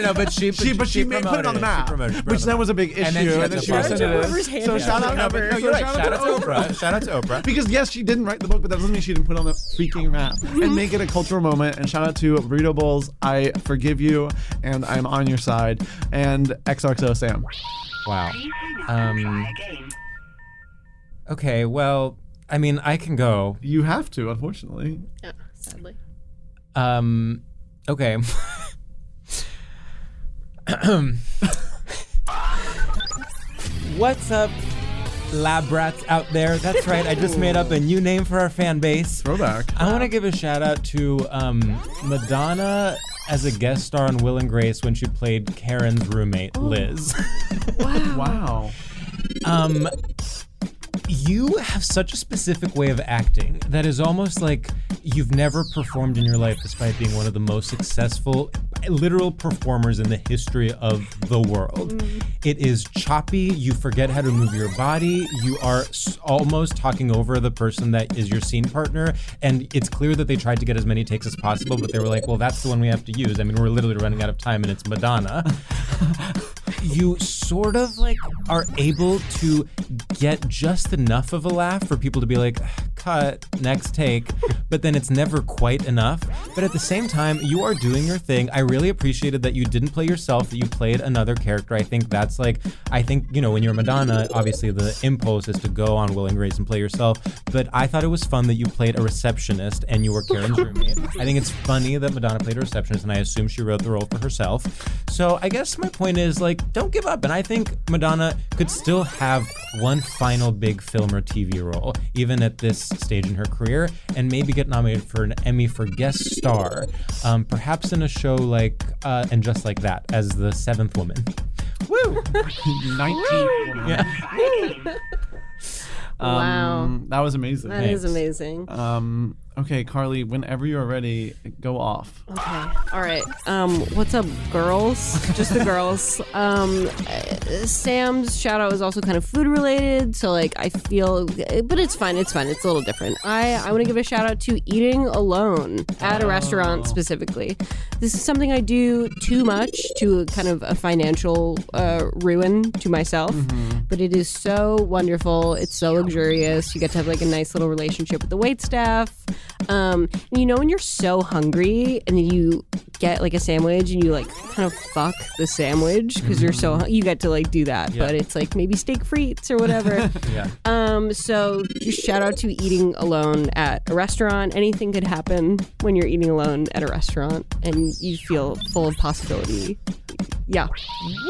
No, but she But she put it on the map, which then was a big issue. And then she had to she rescinded Shout out to it. whoever's hand So it shout on out, the cover. so You're right. shout out to Oprah. Shout out to Oprah. Because yes, she didn't write the book, but that doesn't mean she didn't put it on the freaking map and make it a cultural moment. And shout out to Burrito Bowls. I forgive you, and I'm on your side. And XOXO Sam. Wow. Okay, well, I mean, I can go. You have to, unfortunately. Yeah, sadly. Okay. What's up, lab brats out there. That's right. I just made up a new name for our fan base. Throwback. I want to give a shout out to Madonna as a guest star on Will and Grace when she played Karen's roommate, Liz. Wow. You have such a specific way of acting that is almost like you've never performed in your life despite being one of the most successful literal performers in the history of the world. It is choppy. You forget how to move your body. You are almost talking over the person that is your scene partner. And it's clear that they tried to get as many takes as possible, but they were like, well, that's the one we have to use. I mean, we're literally running out of time and it's Madonna. You sort of like are able to get just enough of a laugh for people to be like, cut, next take, but then it's never quite enough. But at the same time, you are doing your thing. I really appreciated that you didn't play yourself, that you played another character. I think that's like, you know, when you're Madonna, obviously the impulse is to go on Will and Grace and play yourself, but I thought it was fun that you played a receptionist and you were Karen's roommate. I think it's funny that Madonna played a receptionist, and I assume she wrote the role for herself. So I guess my point is, like, don't give up. And I think Madonna could still have one final big film or TV role, even at this stage in her career, and maybe get nominated for an Emmy for guest star, perhaps in a show like And Just Like That as the seventh woman. Woo! 19th woman. Yeah. Wow. That was amazing. That is amazing. Okay, Karli, whenever you're ready, go off. Okay. All right. What's up, girls? Just the girls. Sam's shout out was also kind of food related, so like I feel, but it's fine. It's fine. It's a little different. I want to give a shout out to eating alone at a restaurant specifically. This is something I do too much to kind of a financial ruin to myself, but it is so wonderful. It's so luxurious. You get to have like a nice little relationship with the wait staff. You know when you're so hungry and you get like a sandwich and you like kind of fuck the sandwich because you're so you get to like do that, but it's like maybe steak frites or whatever. So just shout out to eating alone at a restaurant. Anything could happen when you're eating alone at a restaurant and you feel full of possibility. Yeah.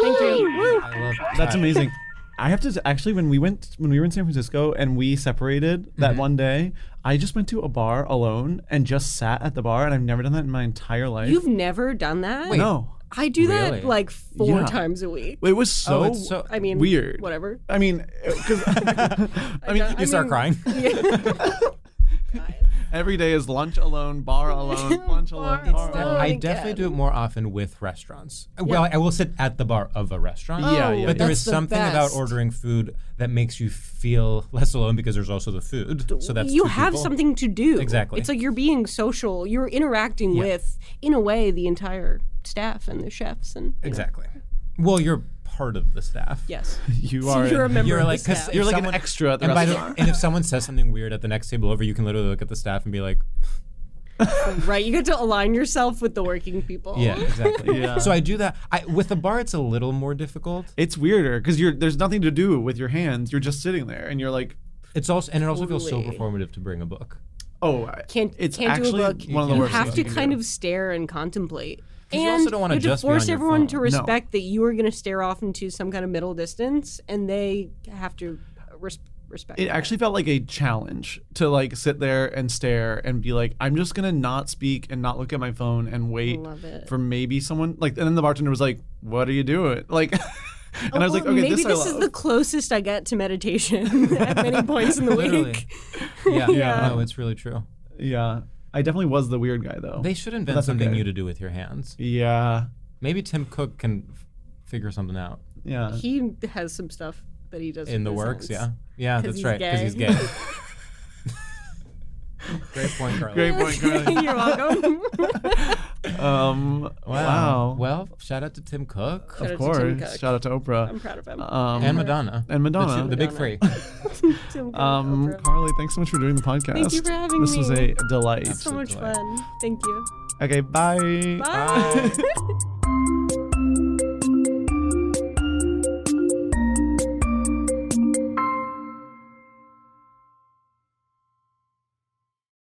Thank you. Woo. I love that. That's amazing. I have to actually, when we were in San Francisco and we separated that one day, I just went to a bar alone and just sat at the bar, and I've never done that in my entire life. You've never done that? Wait, no. I do Really? that like 4 times a week. It was so, it's so I mean, weird. Whatever. I mean, because you start crying. every day is lunch alone, bar alone, lunch alone, bar alone. I definitely do it more often with restaurants. Well, I will sit at the bar of a restaurant. But there is something about ordering food that makes you feel less alone because there's also the food. So that's you two have people. something to do. Exactly. It's like you're being social. You're interacting with, in a way, the entire staff and the chefs and Exactly. Well, you're part of the staff. Yes. You are. You're a member You're of like, the staff. You're like someone- an extra at the and restaurant. and if someone says something weird at the next table over, you can literally look at the staff and be like, Right. You get to align yourself with the working people. yeah, exactly. Yeah. So I do that. With the bar, it's a little more difficult. It's weirder because there's nothing to do with your hands. You're just sitting there, and you're like, It also feels so Totally. performative to bring a book. it's can't actually do a book. one of the You worst have things to you can kind do. of stare and contemplate. And you also don't wanna you have just to be on force your everyone phone. to No. respect that you are going to stare off into some kind of middle distance, and they have to respect. It that. actually felt like a challenge to like sit there and stare and be like, I'm just gonna not speak and not look at my phone and wait love it. for maybe someone like. And then the bartender was like, "What are you doing?" Like, and I was like, Well, "Okay, maybe this I this is love." the closest I get to meditation at many points in the Literally. week. Yeah, Yeah. no, it's really true. Yeah, I definitely was the weird guy though. They should invent That's something okay. new to do with your hands. Yeah, Maybe Tim Cook can figure something out yeah. He has some stuff that he does in the with his works. hands. Yeah, 'Cause that's he's right. Because he's gay. gay. Great point, Karli. Great point, Karli. You're welcome. Wow. Well, shout out to Tim Cook Shout out Of to Tim course. Cook. Shout out to Oprah. I'm proud of him. and Madonna. And Madonna. The big three. Tim Cook, Oprah. Karli, thanks so much for doing the podcast. Thank you for having This me. was a delight. So much delight. fun. Thank you. Okay, bye. Bye.